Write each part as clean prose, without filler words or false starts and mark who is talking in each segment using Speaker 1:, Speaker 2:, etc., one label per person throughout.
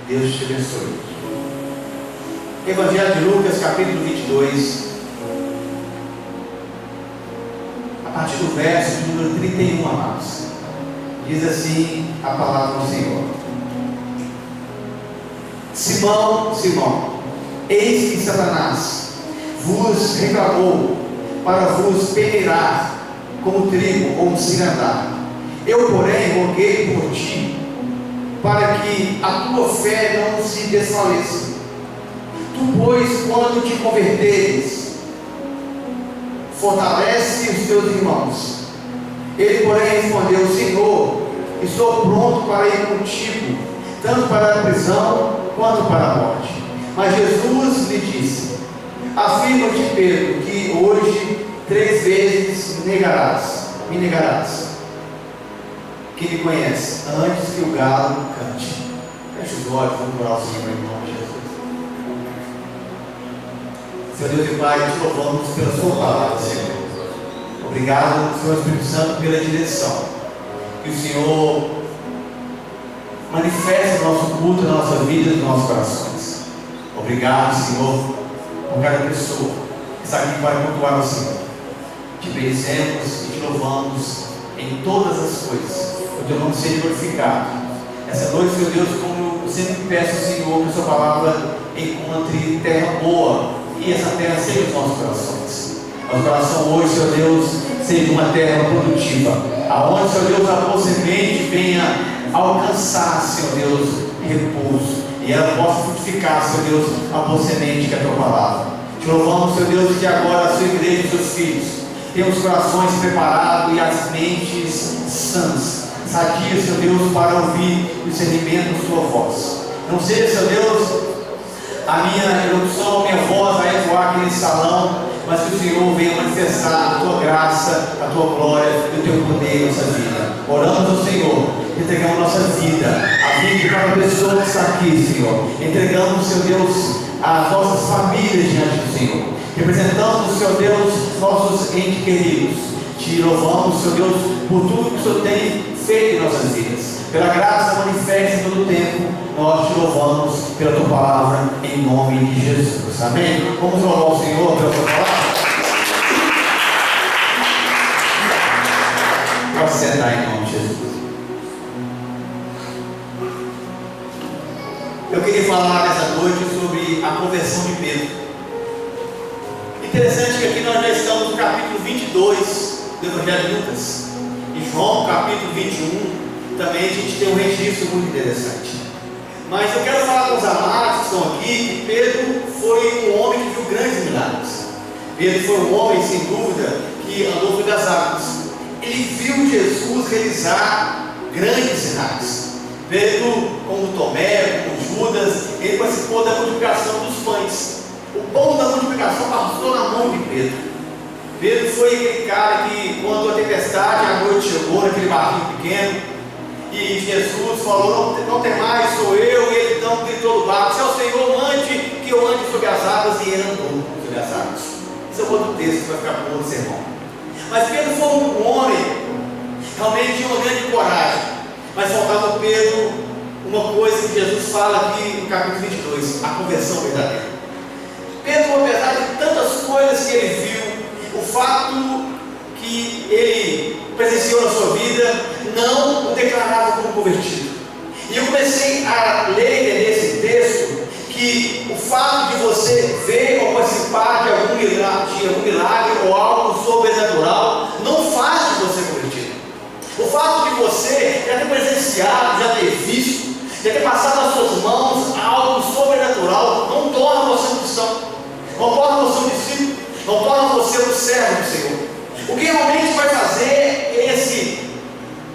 Speaker 1: Deus te abençoe. Evangelho de Lucas, capítulo 22, a partir do verso de número 31, amados. Diz assim a palavra do Senhor: Simão, Simão, eis que Satanás vos reclamou para vos peneirar como trigo ou cirantar. Eu, porém, roguei por ti, para que a tua fé não se desfaleça. Tu, pois, quando te converteres, fortalece os teus irmãos. Ele, porém, respondeu: Senhor, estou pronto para ir contigo, tanto para a prisão quanto para a morte. Mas Jesus lhe disse: Afirma-te, Pedro, que hoje 3 vezes me negarás que me conhece, antes que o galo cante. Feche os olhos, vamos orar ao Senhor em nome de Jesus. Senhor Deus e Pai, te louvamos pela sua palavra, Senhor. Obrigado, Senhor Espírito Santo, pela direção. Que o Senhor manifeste o nosso culto, a nossa vida, os nossos corações. Obrigado, Senhor, por cada pessoa que está aqui para cultuar o Senhor. Te bendizemos e te louvamos em todas as coisas. O teu nome seja glorificado. Essa noite, Senhor Deus, como eu sempre peço, Senhor, que a sua palavra encontre terra boa e essa terra seja os nossos corações. Nosso coração hoje, Senhor Deus, seja uma terra produtiva, aonde, Senhor Deus, a boa semente venha alcançar, Senhor Deus, repouso, e ela possa frutificar, Senhor Deus, a boa semente que é a tua palavra. Te louvamos, Senhor Deus, que agora a sua igreja e os seus filhos tenham os corações preparados e as mentes sãs, sadias, Senhor Deus, para ouvir o discernimento da sua voz. Não seja, Senhor Deus, a minha elocução, a minha voz vai ecoar aqui nesse salão, mas que o Senhor venha manifestar a tua graça, a tua glória e o teu poder em nossa vida. Oramos ao Senhor, entregamos nossa vida, a vida de cada pessoa que está aqui, Senhor. Entregamos, Senhor Deus, as nossas famílias diante do Senhor. Representamos, Senhor Deus, nossos entes queridos. Te louvamos, Senhor Deus, por tudo que o Senhor tem feito em nossas vidas. Pela graça manifesta em todo o tempo, nós te louvamos pela tua palavra, em nome de Jesus. Amém? Vamos louvar o Senhor pela tua palavra. Pode sentar em nome de Jesus. Eu queria falar nessa noite sobre a conversão de Pedro. Interessante que aqui nós já estamos no capítulo 22 do Evangelho de Lucas. Em João, capítulo 21, também a gente tem um registro muito interessante. Mas eu quero falar com os amados que estão aqui que Pedro foi um homem que viu grandes milagres. Pedro foi um homem, sem dúvida, que andou sobre as águas. Ele viu Jesus realizar grandes sinais. Pedro, como Tomé, como Judas, ele participou da multiplicação dos pães. O pão da multiplicação passou na mão de Pedro. Pedro foi aquele cara que, quando a tempestade, a noite chegou naquele barquinho pequeno, e Jesus falou: não tem mais, sou eu. E ele então gritou do barco: se é o Senhor, mande que eu ande sobre as águas. E ele andou sobre as águas. Esse é o outro texto que vai ficar bom no sermão. Mas Pedro foi um homem, realmente tinha uma grande coragem. Mas faltava a Pedro uma coisa que Jesus fala aqui no capítulo 22, a conversão verdadeira. Pedro, apesar de tantas coisas que ele viu, o fato que ele presenciou na sua vida, não o declarava como convertido. E eu comecei a ler nesse texto que o fato de você ver ou participar de algum milagre ou algo sobrenatural não faz de você convertido. O fato de você já ter presenciado, já ter visto, já ter passado nas suas mãos algo sobrenatural não torna você um cristão, não torna você um discípulo, não torna você um servo do Senhor. O que realmente vai fazer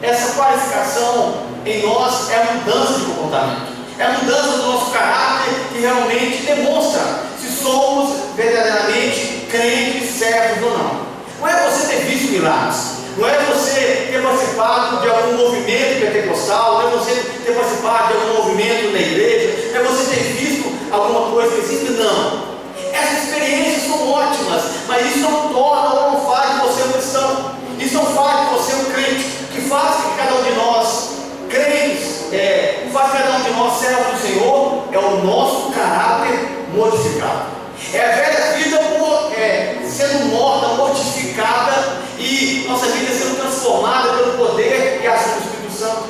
Speaker 1: essa qualificação em nós é a mudança de comportamento, é a mudança do nosso caráter que realmente demonstra se somos verdadeiramente crentes, servos ou não. Não é você ter visto milagres, não é você ter participado de algum movimento pentecostal, não é você ter participado de algum movimento na igreja, não é você ter visto alguma coisa específica, não. Essas experiências são ótimas, mas isso não torna ou não faz de você um cristão. Isso não faz de você um crente. O que faz que cada um de nós, crentes, faz cada um de nós servos do Senhor, o nosso caráter modificado. É a velha vida sendo morta, mortificada, e nossa vida sendo transformada pelo poder e ação do Espírito Santo.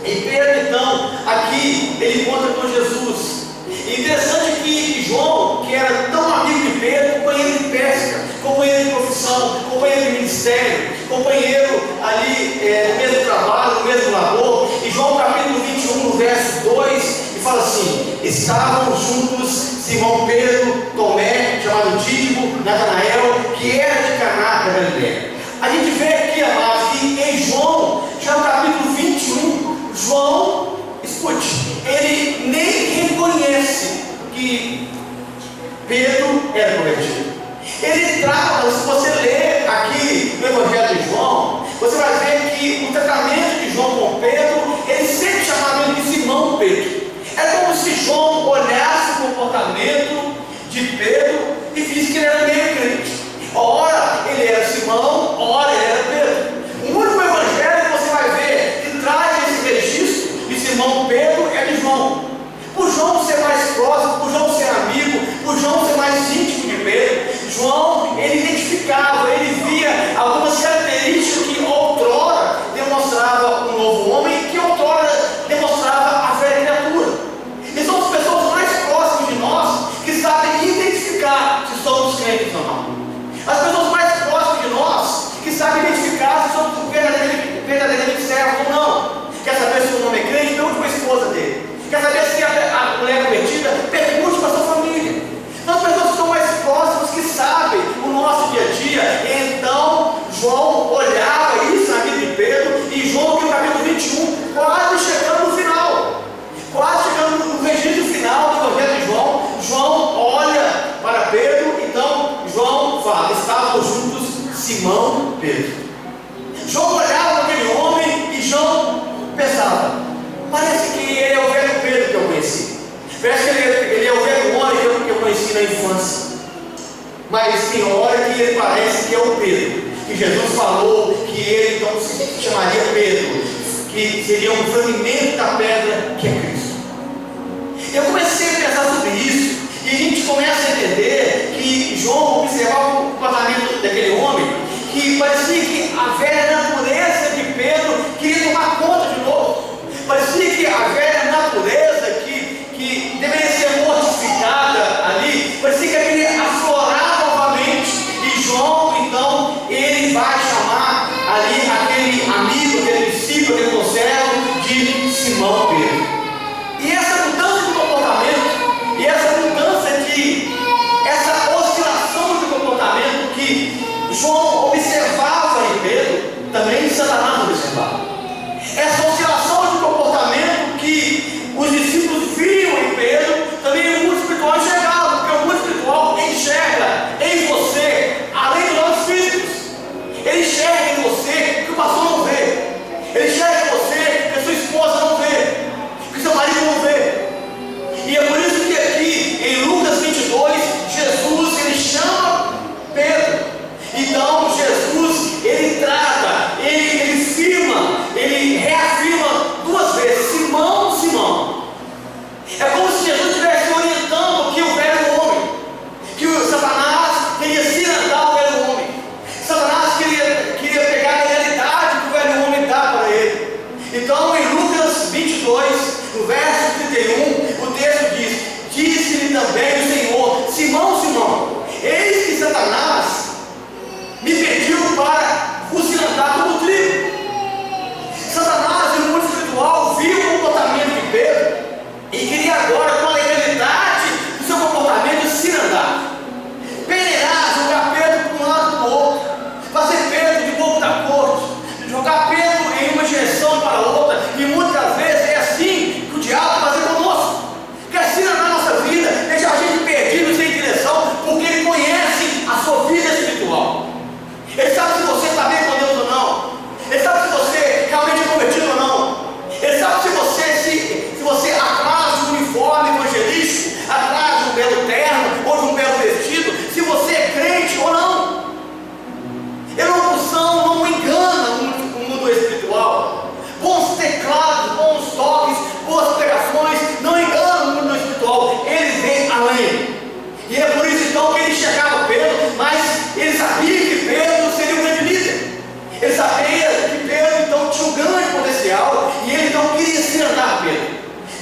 Speaker 1: E Pedro, então, aqui, ele encontra com Jesus. E interessante que João, que era tão amigo de Pedro, companheiro de pesca, companheiro de profissão, companheiro de ministério, companheiro ali no mesmo trabalho, no mesmo labor. E João capítulo 21, no verso 2, e fala assim: estavam juntos Simão Pedro, Tomé, chamado Dídimo, Natanael, que era de Caná da Galileia. A gente vê aqui, amados, que em João, já no capítulo 21, João, escute, ele nem reconhece que Pedro era convertido. Ele trata, se você ler aqui no Evangelho de João, você vai ver que o tratamento de João com Pedro, ele sempre chamava ele de Simão Pedro. É como se João olhasse o comportamento de Pedro e visse que ele era meio crente. Ora ele era Simão, ora ele era Pedro. O único evangelho que você vai ver que traz esse registro de Simão Pedro é de João. Por João ser mais próximo, por João ser amigo, por João ser mais íntimo de Pedro, João, ele identificava, ele via algumas características que outrora demonstrava um novo homem, que outrora demonstrava a velha criatura. E são as pessoas mais próximas de nós que sabem identificar se somos crentes ou não. As pessoas mais próximas de nós que sabem identificar se somos verdadeiramente servos ou não. Quer saber se o nome é crente? Pergunte para a esposa dele. Quer saber se a mulher é convertida? Pergunte para a sua família. São as pessoas que são mais próximas, que sabem o nosso dia a dia. Então, João olhava isso na vida de Pedro, e João, no capítulo 21, quase chegando no final, quase chegando no registro final do Evangelho de João, João olha para Pedro. Então, João fala: estavam juntos Simão e Pedro. João olhava para aquele homem e João pensava: parece que ele é o velho Pedro que eu conheci. Parece que ele é o velho homem que eu conheci na infância. Mas tem hora que ele parece que é o Pedro, que Jesus falou que ele então se chamaria Pedro, que seria um fragmento da pedra que é Cristo. Eu comecei a pensar sobre isso, e a gente começa a entender que João observava o comportamento daquele homem, que parecia que a velha natureza de Pedro queria tomar conta de novo. Parecia que a velha natureza que deveria ser mortificada ali, parecia que ela queria aflorar novamente. E João, então, ele vai chamar ali aquele amigo, aquele discípulo, aquele conservo de Simão Pedro.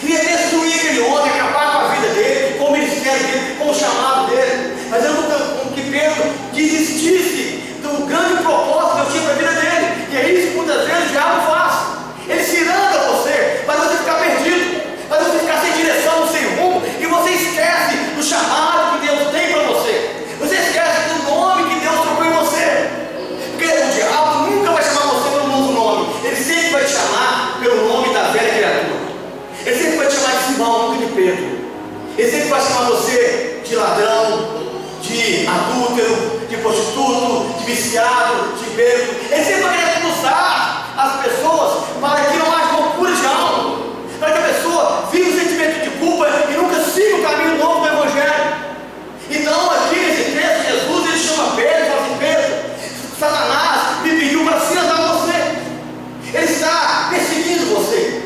Speaker 1: queria destruir aquele homem, acabar com a vida dele, com o ministério dele, com o chamado dele. Mas eu nunca com que Pedro desistisse do grande propósito que eu tinha para a vida dele. E é isso que muitas vezes o diabo faz. Ele ciranda você, faz você ficar perdido, faz você ficar sem direção, sem rumo, e você esquece do chamado que Deus tem para você. Você esquece do nome que Deus trocou em você. Porque o diabo nunca vai chamar você pelo novo nome. Ele sempre vai te chamar pelo nome da velha criatura. Ele sempre vai te chamar de Simão, nunca de Pedro. Ele sempre vai chamar você de ladrão, de adúltero, de prostituto, de viciado, de bêbado. Ele sempre vai querer usar as pessoas para que não haja loucura de alma, para que a pessoa viva o sentimento de culpa e nunca siga o caminho novo do Evangelho. Então, aqui nesse texto, Jesus ele chama Pedro e fala assim: Pedro, Satanás me pediu para se andar com você. Ele está perseguindo você.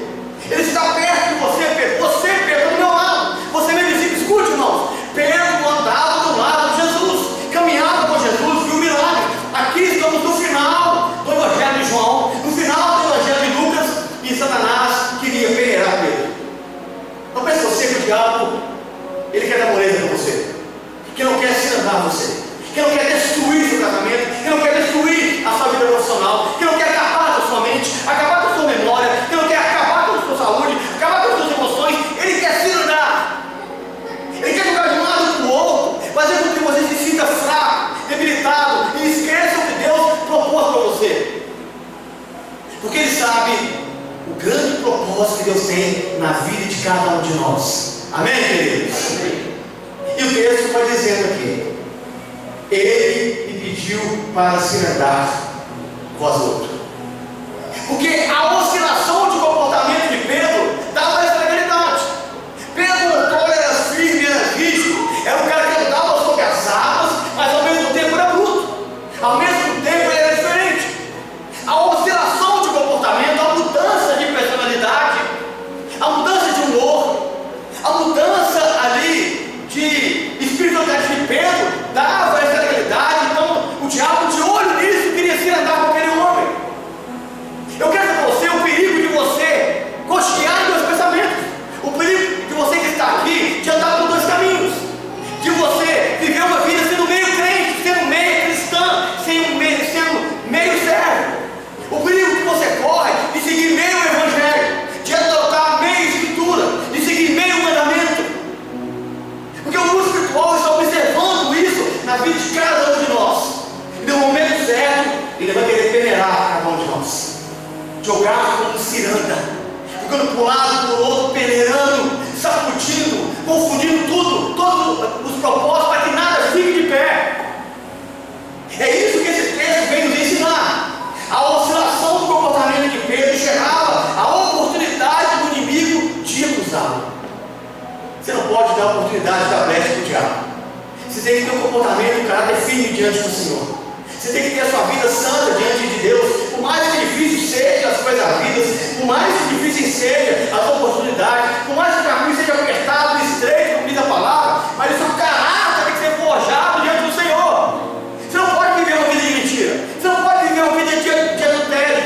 Speaker 1: Ele está perto de você, Pedro. Você, Pedro, do meu lado. Você me disse, escute, irmãos. Pedro andava do lado de Jesus, caminhava com Jesus, viu o milagre. Aqui estamos no final do Evangelho de João, no final do Evangelho de Lucas, e Satanás queria peneirar Pedro. Não pense você que o diabo, ele quer dar moleza com você, que não quer se andar você, que não quer destruir seu casamento, que não quer destruir a sua vida profissional, que não quer acabar com a sua mente, acabar com a sua memória, que não quer acabar com a sua saúde, acabar com as suas emoções. Ele quer se andar, ele quer jogar de um lado para o outro, fazer com que você se sinta fraco, debilitado, e esqueça o que Deus propôs para você, porque Ele sabe o grande propósito que Deus tem na vida de cada um de nós. Amém, queridos? Amém. E o texto vai dizendo aqui: Ele me pediu para se andar vós outros. Porque a oscilação de comportamento de Pedro dava essa realidade. Pedro outrora era firme, era rígido, era um cara que andava sobre as águas, mas ao mesmo tempo era bruto, ao mesmo tempo ele era diferente. A oscilação de comportamento, a mudança de personalidade, a mudança de humor, a mudança ali de espiritualidade de Pedro dava essa realidade. Então o diabo, de olho nisso, queria se andar com aquele homem. Eu quero dizer para você o perigo de você cochear em dois pensamentos, o perigo de você que está aqui de andar por dois caminhos, de você viver uma vida sendo meio crente, sendo meio cristã, sendo meio servo. O perigo que você corre de seguir meio evangelho, de adotar meio escritura, de seguir meio mandamento, porque o mundo espiritual está observando isso na vida de cada um de nós, e no momento certo ele vai querer peneirar cada um de nós, jogar como ciranda, ficando para um lado, para o outro, peneirando, sacudindo, confundindo tudo, todos os propósitos, para que nada fique de pé. É isso que esse texto vem nos ensinar. A oscilação do comportamento de Pedro gerava a oportunidade do inimigo de acusá-lo. Você não pode dar a oportunidade da brecha para o diabo. Você tem que ter um comportamento, um caráter firme diante do Senhor. Você tem que ter a sua vida santa diante de Deus. Por mais que difícil seja as coisas da vida, por mais que difícil seja as oportunidades, por mais que o caminho seja apertado, estreito, como diz a palavra, mas o seu caráter tem que ser forjado diante do Senhor. Você não pode viver uma vida de mentira. Você não pode viver uma vida de adultério,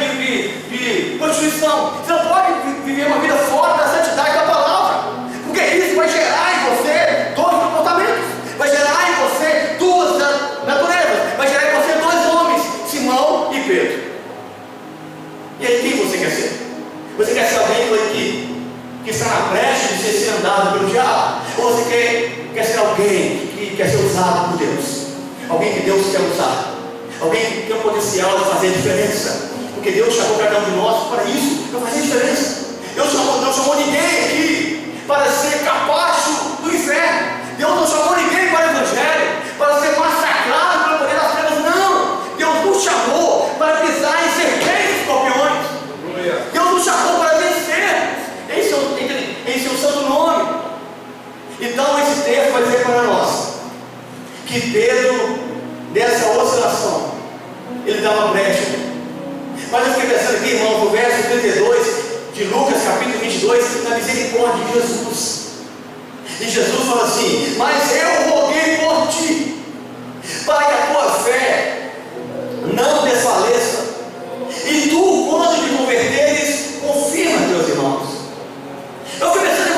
Speaker 1: de prostituição. Você não pode viver uma vida fora da santidade da palavra, porque isso vai gerar em você dois comportamentos, vai gerar em você duas naturezas, vai gerar em você dois homens, Simão e Pedro. E aí quem você quer ser? Você quer ser alguém que está na brecha de ser andado pelo diabo? Ou você quer ser alguém que quer ser usado por Deus? Alguém que Deus quer usar, alguém que tem o potencial de fazer diferença, porque Deus chamou cada um de nós para isso, para fazer diferença. Deus não chamou ninguém aqui para ser capacho do inferno. Deus não chamou ninguém para o Evangelho, para ser massacrado pelo poder das trevas. Não, Deus nos chamou para pisar em serpentes e escorpiões. Deus nos chamou para vencer em seu santo nome. Então esse texto vai dizer para nós que Pedro, nessa oscilação, ele dá uma brecha. Mas eu fiquei pensando aqui, irmão, no verso 32 de Lucas, capítulo 22, na misericórdia de Jesus. E Jesus fala assim: mas eu roguei por ti, para que a tua fé não desfaleça, e tu, quando te converteres, confirma, teus irmãos. Eu fiquei pensando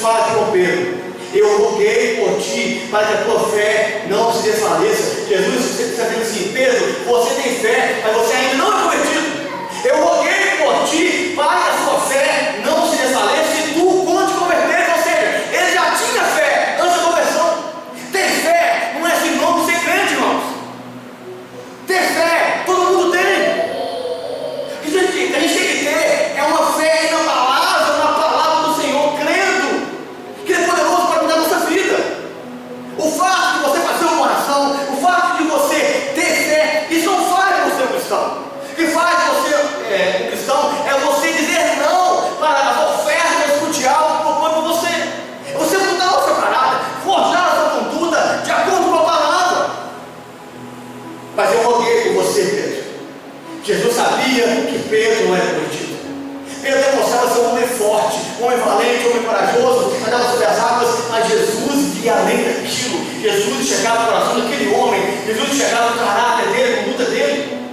Speaker 1: fala aqui com Pedro: eu roguei por ti para que a tua fé não se desfaleça. Jesus está dizendo assim: Pedro, você tem fé, mas você ainda não é convertido. Eu roguei por ti para que a sua fé não se desfaleça e tu, quando te converteres, ou seja, ele já tinha fé antes da conversão. Ter fé não é sinônimo de ser crente, irmãos. Ter fé, todo mundo tem. O que a gente tem que ter é uma fé na palavra do Senhor, crendo que Ele é poderoso para mudar a nossa vida. O fato de você fazer uma oração, o fato de você ter fé, isso não faz você um cristão. O que faz você um cristão é você dizer não para as ofertas que o diabo propõe para você. É você mudar a sua caráter, forjar a sua conduta de acordo com a palavra. Mas eu roguei por você, Pedro. Jesus sabia que Pedro não era convertido. Pedro demonstrava ser um homem forte, um homem valente, um homem corajoso, andava sobre as águas, mas Jesus via além daquilo. Jesus chegava no coração daquele homem, Jesus chegava no caráter dele, na conduta dele.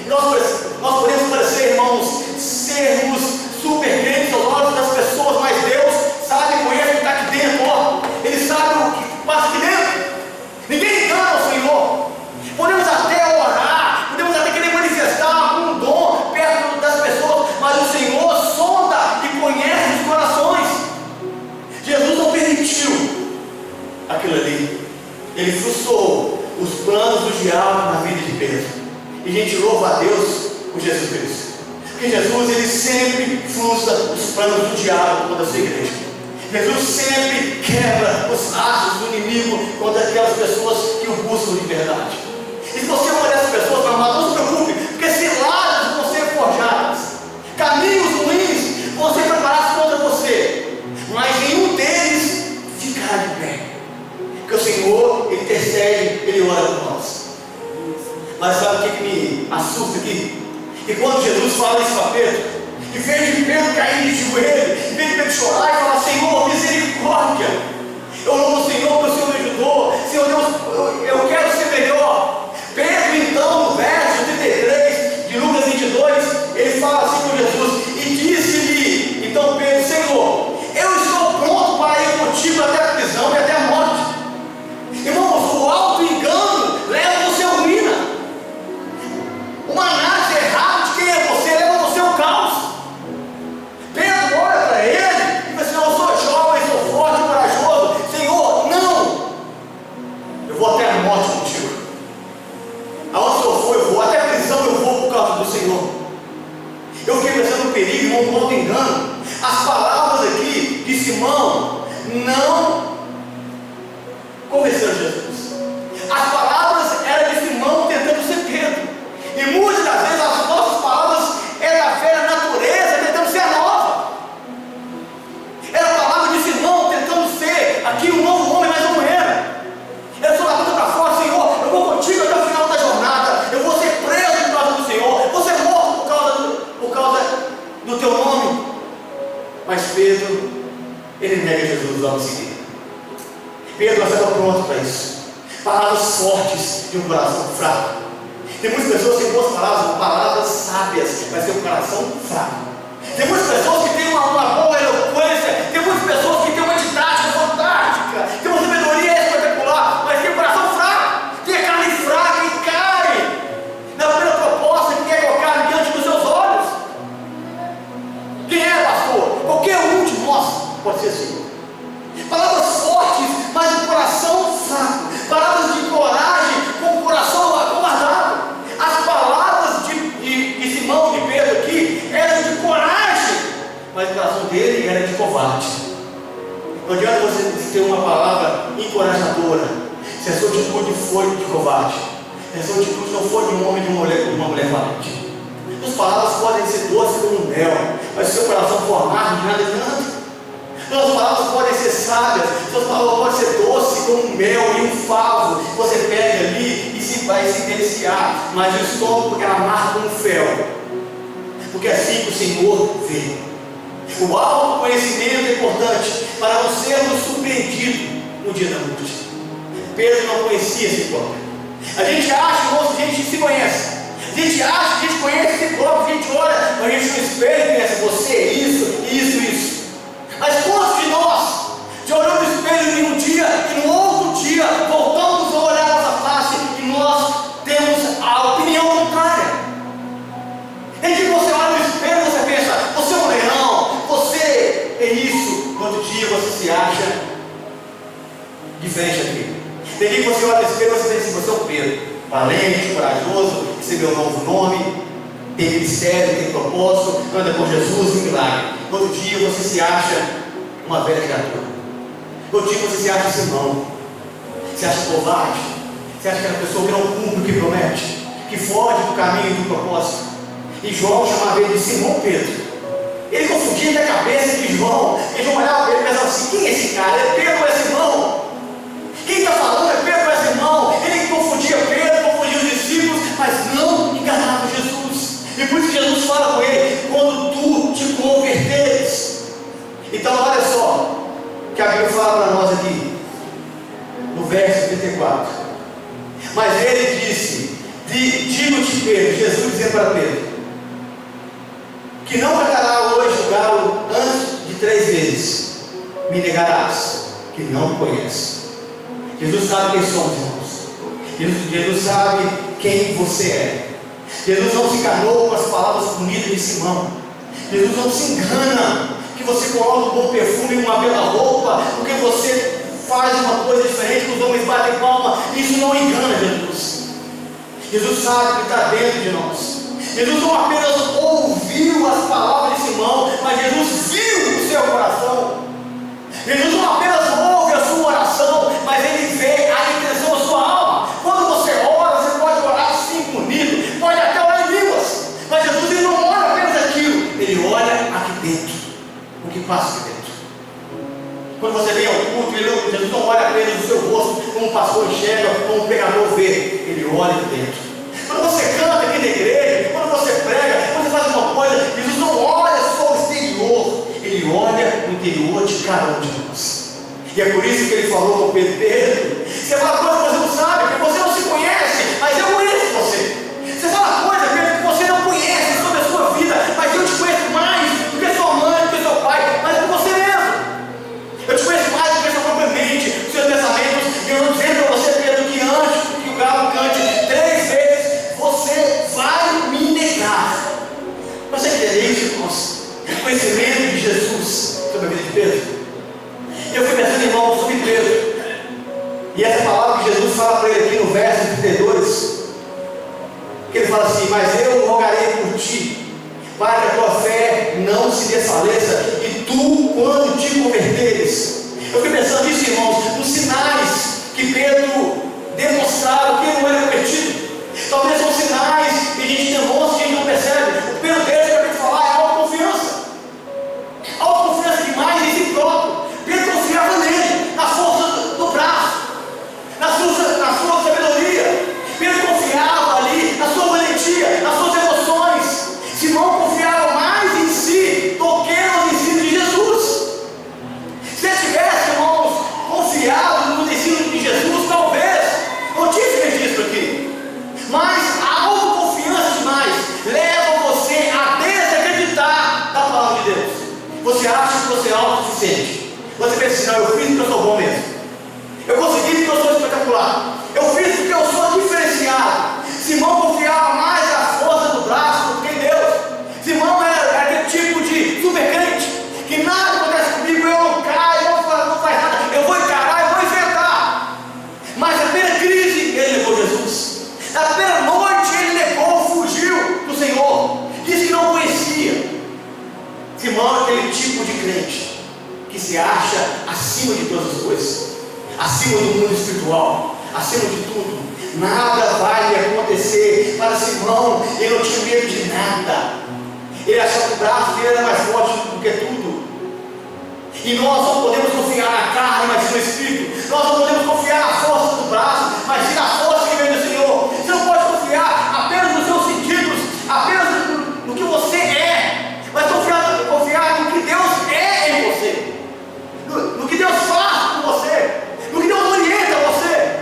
Speaker 1: Nós podemos parecer, irmãos, sermos super crentes aos olhos das pessoas, mas Deus sabe e conhece o que está aqui dentro, ó. Ele sabe o que passa aqui dentro. Ninguém engana o Senhor. Podemos até orar, podemos até querer manifestar algum dom perto das pessoas, mas o Senhor sonda e conhece os corações. Jesus não permitiu aquilo ali. Ele frustrou os planos do diabo na vida de Pedro. E a gente louva a Deus por Jesus Cristo. Porque Jesus, ele sempre frustra os planos do diabo contra a sua igreja. Jesus sempre quebra os laços do inimigo contra aquelas pessoas que o buscam de verdade. E se você é uma dessas pessoas, meu amado, não se preocupe, porque ciladas vão ser forjadas, caminhos ruins vão ser preparados contra você, mas nenhum deles ficará de pé. Porque o Senhor, ele intercede, ele ora por nós. Mas sabe o que me assusta aqui? E quando Jesus fala isso para Pedro, em vez de Pedro cair de joelho, em vez de Pedro chorar e falar: Senhor, misericórdia, eu louvo o Senhor porque o Senhor me ajudou, Senhor Deus, eu quero ser melhor. Pedro, então, no verso 33 de Lucas 22, ele fala assim com Jesus: e disse-lhe, então Pedro: Senhor, eu estou pronto para ir contigo até a prisão e até a morte. Irmãos, o auto-engano leva você à ruína. Uma análise errada de quem é você leva você ao caos. Pedro olha para ele e diz assim: eu sou jovem, sou forte, corajoso. Senhor, não, eu vou até a morte contigo. Aonde eu for, eu vou, até a prisão eu vou por causa do Senhor. Eu fiquei pensando no perigo, irmão, do auto-engano. As palavras aqui de Simão não convenceram Jesus. As palavras eram de Simão tentando ser Pedro. E muitas das vezes as nossas palavras eram da velha natureza tentando ser a nova. Era a palavra de Simão tentando ser aqui um novo homem, mas não era. Eu sou da luta para fora: Senhor, eu vou contigo até o final da jornada, eu vou ser preso por causa do Senhor, eu vou ser morto por causa do teu nome. Mas Pedro, ele nega Jesus logo em seguida. Pedro estava pronto para isso. Palavras fortes de um coração fraco. Tem muitas pessoas que têm boas palavras, palavras sábias, mas têm um coração fraco. Tem muitas pessoas que têm uma boa eloquência, tem muitas pessoas que têm uma didática fantástica, tem uma sabedoria espetacular, mas tem um coração fraco, tem a carne fraca e cai na primeira proposta que é colocar diante dos seus olhos. Quem é, pastor? Qualquer um de nós pode ser assim. Palavras fortes, mas um coração fraco. Palavras de coragem, com o coração acovardado. As palavras de Simão, de Pedro aqui, eram de coragem, mas o coração dele era de covarde. Não adianta você ter uma palavra encorajadora se a sua atitude for de covarde, se a sua atitude não for de um homem e de uma mulher valente. As palavras podem ser doces como um mel, mas se o seu coração for amargo, de nada adianta. Suas palavras podem ser sábias, suas palavras podem ser doces como um mel e um favo que você pega ali e vai se deliciar, mas o estômago é amargo como um fel, porque é assim que o Senhor vê. O autoconhecimento é importante para não sermos surpreendidos no dia da morte. Pedro não conhecia si próprio. A gente acha, irmãos, que a gente se conhece. A gente acha que a gente conhece si próprio, a gente olha, a gente no espelho e pensa: você é isso, isso, isso. Mas quantos de nós se acha diferente aqui. Tem dia que você olha nesse espelho e você pensa assim: você é o Pedro, valente, corajoso, recebeu um novo nome, tem ministério, tem propósito, anda com Jesus, um milagre. Outro dia você se acha uma velha criatura. Outro dia você se acha Simão, se acha covarde, você acha aquela pessoa que não cumpre o que promete, que foge do caminho e do propósito. E João chamava ele de Simão Pedro. Ele confundia na cabeça de João. E João olhava para ele e pensava assim: quem é esse cara? É Pedro ou é Simão? Quem está falando é Pedro ou é Simão? Ele confundia Pedro, confundia os discípulos, mas não enganava Jesus. E por isso que Jesus fala com ele: quando tu te converteres. Então olha só o que a Bíblia fala para nós aqui no verso 34. Mas ele disse: digo-te, Pedro, Jesus dizendo para Pedro, que não cantará hoje o galo antes de 3 vezes me negarás, que não me conhece. Jesus sabe quem somos, irmãos. Jesus sabe quem você é. Jesus não se enganou com as palavras bonitas de Simão. Jesus não se engana que você coloca um bom perfume e uma bela roupa, porque você faz uma coisa diferente, que os homens batem palma. Isso não engana Jesus. Jesus sabe que está dentro de nós. Jesus não apenas ouviu as palavras de Simão, mas Jesus viu o seu coração. Jesus não apenas ouve a sua oração, mas ele vê a intenção da sua alma. Quando você ora, você pode orar assim bonito, pode até orar em línguas, mas Jesus ele não olha apenas aquilo, ele olha aqui dentro, o que passa aqui dentro. Quando você vem ao culto, Jesus não olha apenas o seu rosto, como um pastor enxerga, como um pregador vê, ele olha aqui dentro. Quando você canta aqui na igreja, quando você prega, quando você faz uma coisa, Jesus não olha só o exterior, ele olha o interior de cada um de nós. E é por isso que ele falou com Pedro: você fala coisa que você não sabe, porque você não se conhece, mas eu conheço você. Você fala coisa, Pedro, que você não conhece sobre a sua vida, mas eu te conheço mais do que sua mãe, do que seu pai, mas do que você mesmo. Eu te conheço mais do que sua própria mente, os seus pensamentos. E eu não dizendo para você, Pedro, que antes que o galo cante 3 vezes, você vai me negar. Você quer isso, irmãos? O conhecimento de Jesus sobre a vida de Pedro. Eu fui pensando, irmão, sobre Pedro. E essa palavra que Jesus fala para ele aqui no verso 32, que ele fala assim: mas eu rogarei por ti, para que a tua fé não se desfaleça, e tu, quando te converteres. Eu fui pensando nisso, irmãos, nos sinais que Pedro demonstraram que ele não era convertido. Talvez são sinais que a gente demonstra e a gente não percebe. O primeiro deles que eu quero falar é autoconfiança. Autoconfiança demais em si próprio. Pedro confiava nele, na força do braço, na sua sabedoria. Pedro confiava ali na sua valentia, nas suas emoções. Simão confiava mais em si do que nos ensinos de Jesus. Se ele tivesse, irmãos, confiado nos ensinos de Jesus, talvez não tinha registro aqui. Mas a autoconfiança demais leva você a desacreditar da palavra de Deus. Você acha que você é autossuficiente. Você pensa assim: não, eu fiz porque eu sou bom mesmo. Eu consegui porque eu sou espetacular. Eu fiz porque eu sou diferenciado. Simão confiava mais na força do braço do que em Deus. Simão era aquele tipo de super crente, que nada acontece comigo, eu não caio, não faz nada, eu vou encarar, eu vou enfrentar. Mas na primeira crise, ele negou Jesus. Na primeira noite, ele negou, fugiu do Senhor, disse que não conhecia. Simão é aquele tipo de crente que se acha acima de todas as coisas, acima do mundo espiritual, acima de tudo. Nada vai lhe acontecer. Para Simão, ele não tinha medo de nada. Ele achava que o braço dele era mais forte do que tudo. E nós não podemos confiar na carne, mas no Espírito. Nós não podemos confiar na força do braço, mas sim na força que vem do Senhor. Você não pode confiar apenas nos seus sentidos, apenas no que você é, mas confiar no que Deus é em você, no que Deus faz com você, no que Deus orienta você.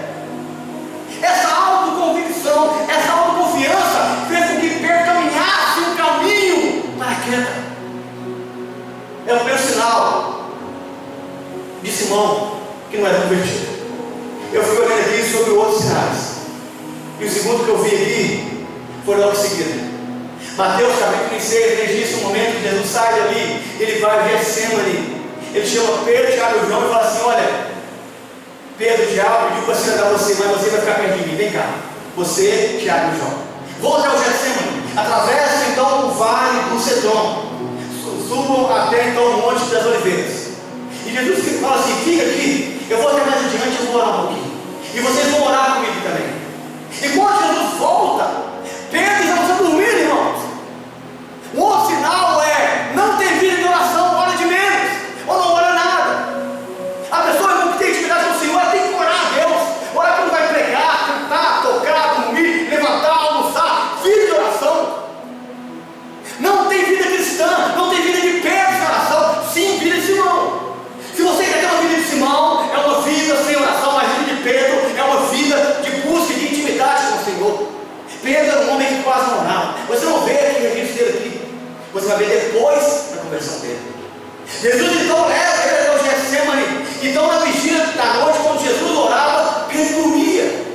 Speaker 1: Essa autoconvicção, essa autoconfiança fez com que Pedro caminhasse um caminho para a queda. É o primeiro sinal de Simão que não era convertido. Eu fui olhando aqui sobre outros sinais, e o segundo que eu vi aqui foi logo em seguida. Mateus capítulo 6 registra um momento que Jesus sai dali, ele vai a Getsemane, Ele chama Pedro, Tiago e João e fala assim: olha, Pedro, Tiago pediu para se andar você, mas você vai ficar perto de mim. Vem cá, você, Tiago e João. Vão até o Getsemane, atravessam então o vale do Cedron, subam até então o Monte das Oliveiras. E Jesus fala assim: fica aqui, eu vou até mais adiante, eu vou orar um pouquinho. E vocês vão orar comigo também. E quando Jesus volta, Pedro já está dormindo, irmãos. Um outro sinal é: não tem vida de oração, ora de menos, ou não ora nada. A pessoa que tem intimidade com o Senhor, ela tem que orar a Deus. Orar quando vai pregar, cantar, tocar, dormir, levantar, almoçar. Vida de oração. Não tem vida cristã, não tem vida de Pedro de oração. Sim, vida de Simão. Se você quer ter uma vida de Simão, é uma vida sem oração, mas a vida de Pedro é uma vida de busca de intimidade com o Senhor. Pedro era um homem que quase não orava. Você não vê aqui o registro dele aqui. Você vai ver depois da conversão dele. Jesus então leva ele até o Getsemane. Então na vigília da noite, quando Jesus orava, Pedro dormia.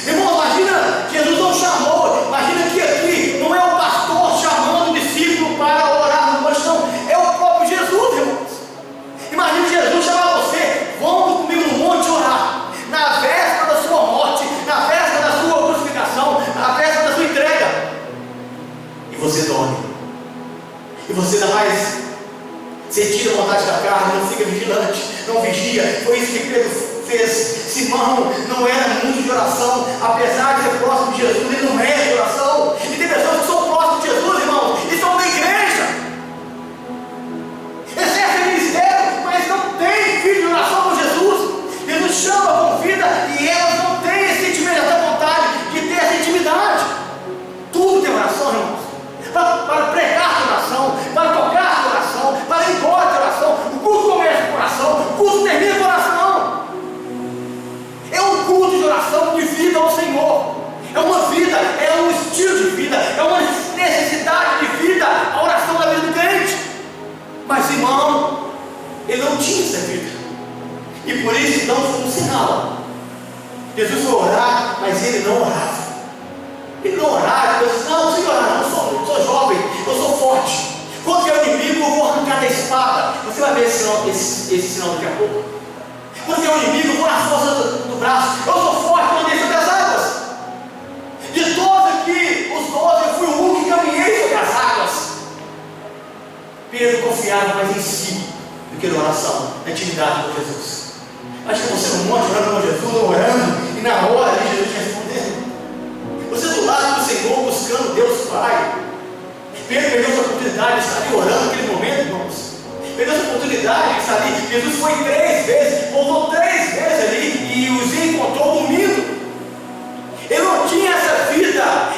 Speaker 1: Irmão, imagina, Jesus não chamou. Imagina que aqui não é o pastor chamando o discípulo para orar no monte, não. É o próprio Jesus, irmãos. Imagina Jesus chamar você: vamos comigo no monte orar. Na véspera da sua morte, na véspera da sua crucificação, na véspera da sua entrega. E você dorme. E você ainda mais, você tira a vontade da carne, não fica vigilante, não vigia. Foi isso que Pedro fez. Simão não era muito de oração, apesar de ser próximo de Jesus, ele não é de oração. E tem pessoas que são próximas de Jesus, irmãos, e estão na igreja, exercem ministério, mas não tem filho de oração com Jesus. Jesus chama, convida, e elas não têm esse sentimento, essa vontade de ter essa intimidade. Tudo tem oração, irmãos. Para pregar de oração, para tocar de oração, para ir embora de oração. O culto começa com oração, o culto termina com oração. É um culto de oração, de vida ao Senhor. É uma vida, é um estilo de vida, é uma necessidade de vida, a oração da vida do crente. Mas Simão, ele não tinha essa vida. E por isso então foi um sinal. Jesus foi orar, mas ele não orava. Ele não orava, ele disse: não, Senhor, não, eu sou jovem, eu sou forte. Quando é o inimigo, eu vou arrancar da espada. Você vai ver esse sinal daqui a pouco. Quando é o inimigo, eu vou na força do braço. Eu sou forte, eu andei sobre as águas. De todos aqui, os 12, eu fui o único que caminhei sobre as águas. Pedro confiava mais em si do que na oração, na intimidade com Jesus. Acho que você não monte orando com Jesus, orando, e na hora ali Jesus te respondendo. Você do lado do Senhor, buscando Deus Pai. Pedro perdeu essa oportunidade de estar ali orando naquele momento, irmãos. Perdeu essa oportunidade de estar ali. Jesus foi 3 vezes, voltou 3 vezes ali e os encontrou dormindo. Ele não tinha essa vida,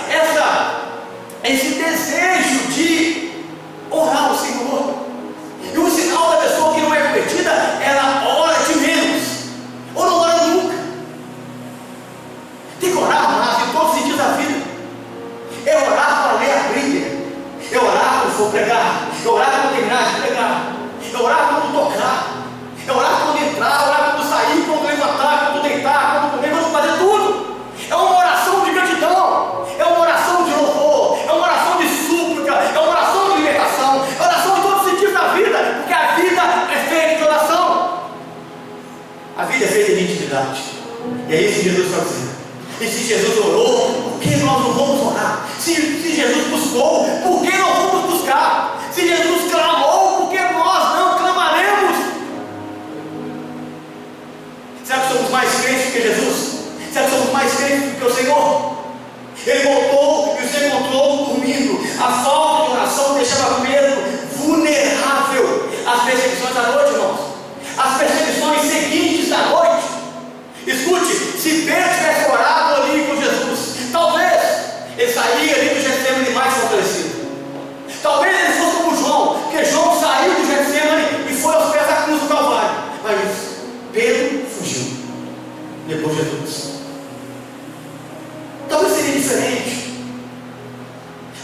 Speaker 1: esse desejo de orar ao Senhor. E o sinal da pessoa que não é convertida, ela ora de menos, ou não ora nunca. Tem que orar mais em todos os sentidos da vida. É orar para ler a Bíblia, é orar quando for pregar, é orar quando terminar de pregar, é orar quando tocar, é orar quando entrar, é orar quando sair, quando levantar, quando deitar, quando comer, quando fazer tudo. É uma oração de gratidão, é uma oração de louvor, é uma oração de súplica, é uma oração de libertação, é uma oração de todos os sentidos da vida, porque a vida é feita de oração. A vida é feita de intimidade. E é isso que Jesus está dizendo. E se Jesus orou, por que nós não vamos orar? Se Jesus buscou, por que não vamos buscar? Se Jesus clamou, por que nós não clamaremos? Será que somos mais crentes do que Jesus? Será que somos mais crentes do que o Senhor? Ele voltou e os encontrou dormindo. A falta de oração deixava Pedro vulnerável às perseguições da noite, irmãos. As perseguições seguintes da noite. Escute, se Pedro tivesse orado ali com Jesus, talvez ele sairia ali do Getsemane mais fortalecido. Talvez ele fosse como João, porque João saiu do Getsemane e foi aos pés da cruz do Calvário. Mas Pedro fugiu. Depois de Jesus. Talvez seria diferente.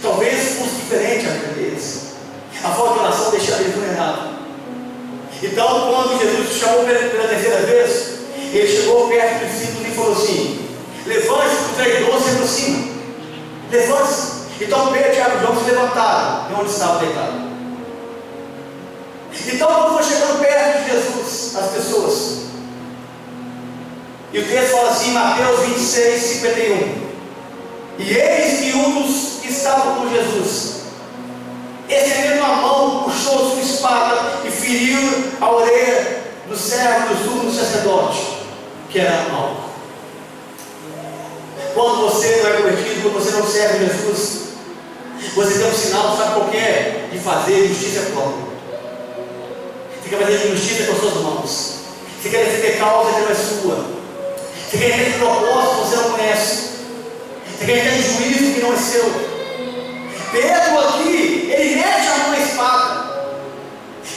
Speaker 1: Talvez fosse diferente a vida deles. A falta de oração deixava ele vulnerável. Então, quando Jesus chamou pela terceira vez, ele chegou perto dos discípulos e falou assim: levante-se, que o traidor se aproxima. Levante-se. Então Pedro, Tiago e João se levantaram de onde estavam deitados. E Então, quando foi chegando perto de Jesus, as pessoas, e o texto fala assim, Mateus 26, 51, e eis que um dos que estavam com Jesus, estendendo a mão, puxou sua espada e feriu a orelha do servo do sumo sacerdote, que era Malco. Quando você não é convertido, quando você não serve Jesus, você tem um sinal, sabe qual que é? De fazer justiça própria. Você quer fazer justiça com as suas mãos. Você quer defender causa que não é sua. Você quer entender propósito que você não conhece. Você quer entender juízo que não é seu. Pedro aqui, ele mete a mão na espada.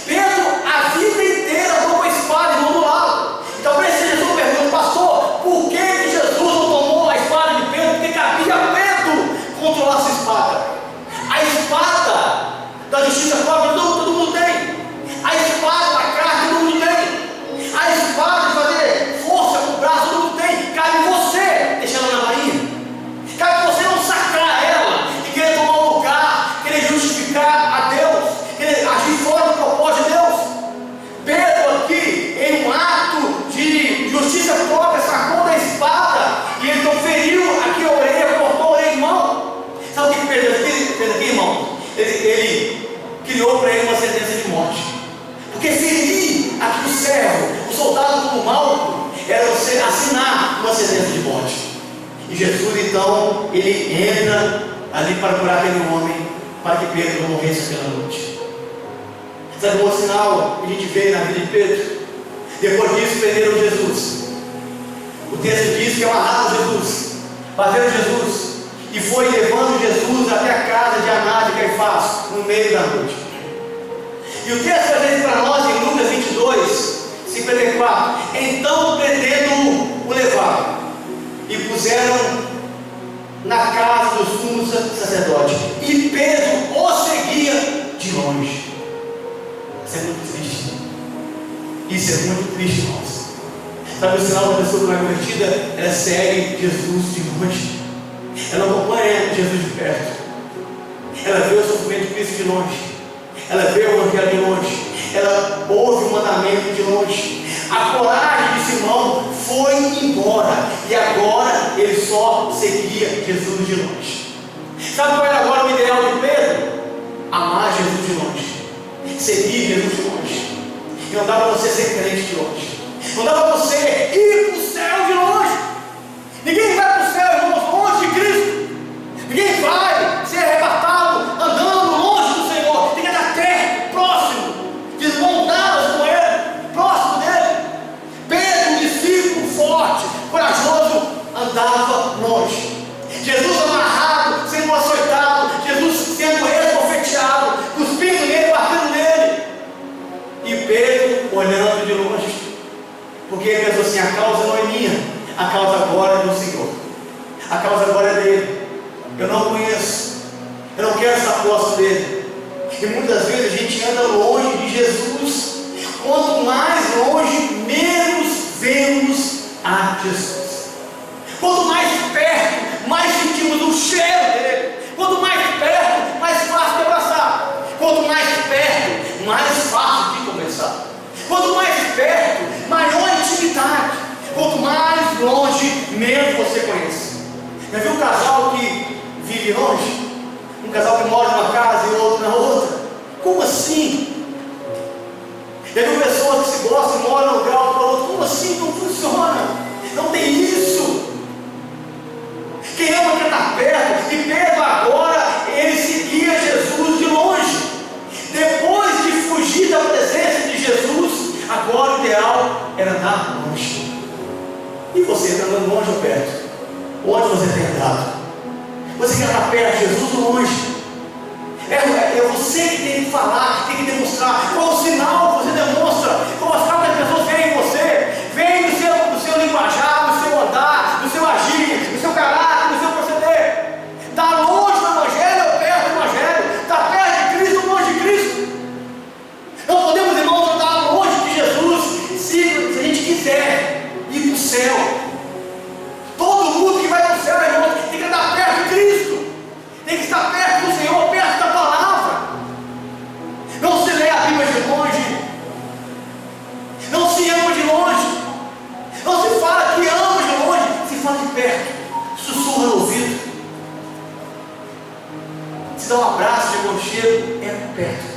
Speaker 1: Pedro, a vida inteira, andou com a espada e mão do lado. Então, preciso Jesus pergunta, pastor, por que Jesus não tomou a espada de Pedro? Porque cabia Pedro controlar sua espada. A espada da justiça própria todo mundo tem. A espada da carne todo mundo tem. A espada de fazer força com o braço todo mundo tem. Cabe você deixar ela na marinha. Cabe você não sacrar ela e querer tomar um lugar, querer justificar a Deus, querer agir fora do propósito de Deus. Pedro aqui, em um ato de justiça própria, sacou da espada e ele então feriu aqui a orelha, cortou a orelha de mão. Sabe o que Pedro fez aqui, irmão? Ele criou para ele uma sentença de morte. Porque ferir aqui o servo, o soldado como Malco, era você assinar uma sentença de morte. E Jesus então, ele entra ali para curar aquele homem, para que Pedro não morresse aquela noite. Sabe o sinal que a gente vê na vida de Pedro? Depois disso prenderam Jesus. O texto diz que amarraram Jesus, bateram Jesus, e foi levando Jesus até a casa de Anás e Caifás, no meio da noite. E o texto vai dizer para nós em Lucas 22, 54, então prendendo-o, o levaram e puseram na casa do sumo sacerdote, e Pedro o seguia de longe. Isso é muito triste. Isso é muito triste, irmãos. Sabe o sinal da pessoa que não é convertida? Ela segue Jesus de longe. Ela não acompanha Jesus de perto. Ela vê o sofrimento de Cristo de longe. Ela vê o evangelho de longe. Ela ouve o mandamento de longe. A coragem de Simão foi embora. E agora ele só seguia Jesus de longe. Sabe qual era agora o ideal de Pedro? Amar Jesus de longe. Seguir Jesus de longe. E não dá para você ser crente de longe. Não dá para você ir para o céu de longe. Ninguém vai para o céu, irmãos, longe de Cristo. Ninguém vai ser arrebatado andando longe do Senhor. Tem que estar perto, próximo, desmontados com Ele, próximo dele. Pedro, um discípulo forte, corajoso, andava longe. Jesus amarrado, sendo açoitado, Jesus sendo esbofeteado, cuspindo nele, batendo nele. E Pedro olhando de longe, porque ele pensou assim: a causa não é minha, a causa agora é do Senhor, a causa agora é dele. Eu não conheço, eu não quero estar próximo dele. E muitas vezes a gente anda longe de Jesus. Quanto mais longe, menos vemos a Jesus. Quanto mais perto, mais sentimos o cheiro dele. Quanto mais perto, mais fácil de abraçar. Quanto mais perto, mais fácil de conversar. Quanto mais perto, maior intimidade. Quanto mais longe, menos você conhece. Já viu um casal que vive longe? Um casal que mora numa casa e o outro na outra? Como assim? Já viu pessoas que se gostam e moram num grau para o outro? Como assim? Não funciona. Não tem isso. Quem ama quer estar perto. E Pedro agora, ele seguia Jesus de longe. Depois de fugir da presença de Jesus, agora o ideal era andar longe. E você está andando longe ou perto? Onde você tem andado? Você quer estar perto de Jesus ou longe? É você que tem que falar, tem que demonstrar. Qual o sinal que você demonstra? Qual o sinal que as pessoas veem em você? Vem do seu linguajar, do seu andar, do seu agir, do seu caráter, do seu proceder. Está longe do Evangelho ou perto do Evangelho? Está perto de Cristo ou longe de Cristo? Não podemos, irmãos, andar longe de Jesus se a gente quiser ir para o céu. Todo mundo que vai para o céu, irmãos, tem que andar perto de Cristo. Tem que estar perto do Senhor, perto da palavra. Não se lê a Bíblia de longe aconchego é por perto.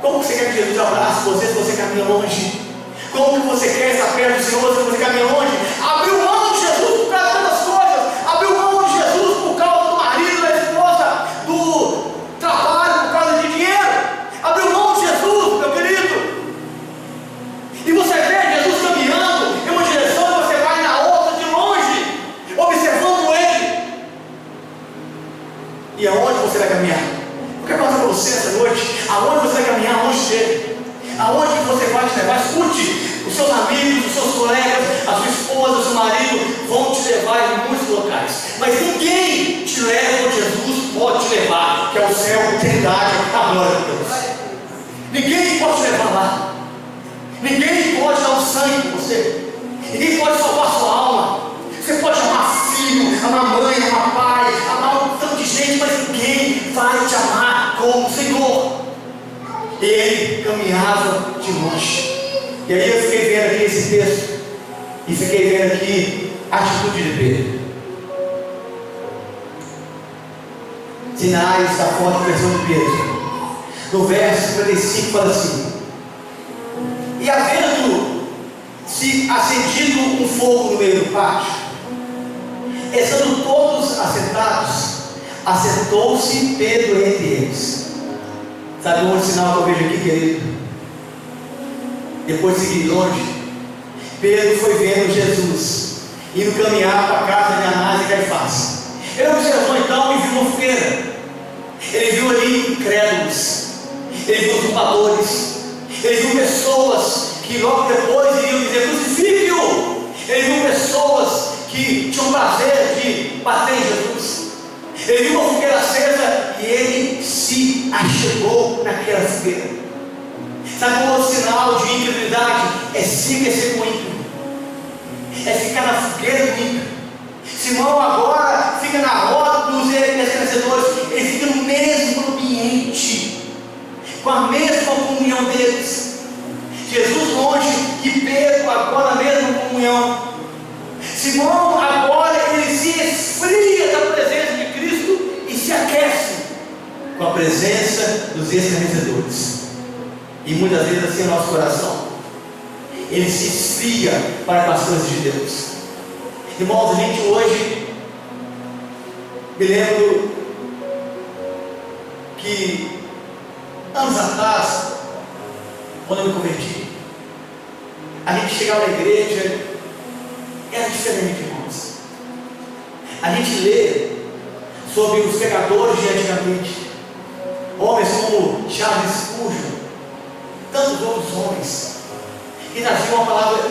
Speaker 1: Como você quer que Jesus abrace você se você caminha longe? Como que você quer estar perto do Senhor se você caminha longe? Abriu mão de Jesus por causa de tantas coisas. Abriu mão de Jesus por causa do marido, da esposa, do trabalho, por causa de dinheiro. Abriu mão de Jesus, meu querido. E você vê Jesus caminhando em uma direção e você vai na outra de longe, observando Ele. E aonde você vai caminhar? Eu quero falar para você essa noite, aonde você vai caminhar longe dele. Aonde você vai te levar? Escute, os seus amigos, os seus colegas, a sua esposa, o seu marido vão te levar em muitos locais. Mas ninguém te leva onde Jesus pode te levar, que é o céu, a eternidade, a glória de Deus. Ninguém pode te levar lá. Ninguém pode dar um sangue por você. Ninguém pode salvar a sua alma. Você pode amar filho, amar mãe, amar pai, amar um tanto de gente, mas ninguém vai te amar como o Senhor. Ele caminhava de longe. E aí eu fiquei vendo aqui esse texto, e fiquei vendo aqui a atitude de Pedro. Sinais da forte versão de Pedro. No verso 55 fala assim: e havendo se acendido um fogo no meio do pátio, estando todos assentados, assentou-se Pedro entre eles. Sabe um outro sinal que eu vejo aqui, querido? Depois de seguir longe, Pedro foi vendo Jesus indo caminhar para a casa de Anás e Caifás. Ele observou então e viu uma fogueira. Ele viu ali incrédulos, ele viu usurpadores, ele viu pessoas que logo depois iriam dizer crucifique-o. Ele viu pessoas que tinham prazer de bater em Jesus. Ele viu uma fogueira acesa e ele se achegou naquela fogueira. Sabe um outro sinal de incredulidade? É se esquecer com o ímpio, é ficar na fogueira do ímpio. Simão agora fica na roda dos escarnecedores, ele fica no mesmo ambiente, com a mesma comunhão deles. Jesus longe e Pedro agora na mesma comunhão. Simão agora ele se esfria da presença de Cristo e se aquece com a presença dos escarnecedores. E muitas vezes assim é o nosso coração, ele se esfria para com as coisas de Deus. Irmãos, a gente hoje, me lembro que anos atrás, quando eu me converti, a gente chegava na igreja, era diferente, irmãos. A gente lê sobre os pecadores de antigamente, homens como Charles Spurgeon, tantos outros homens, que traziam a palavra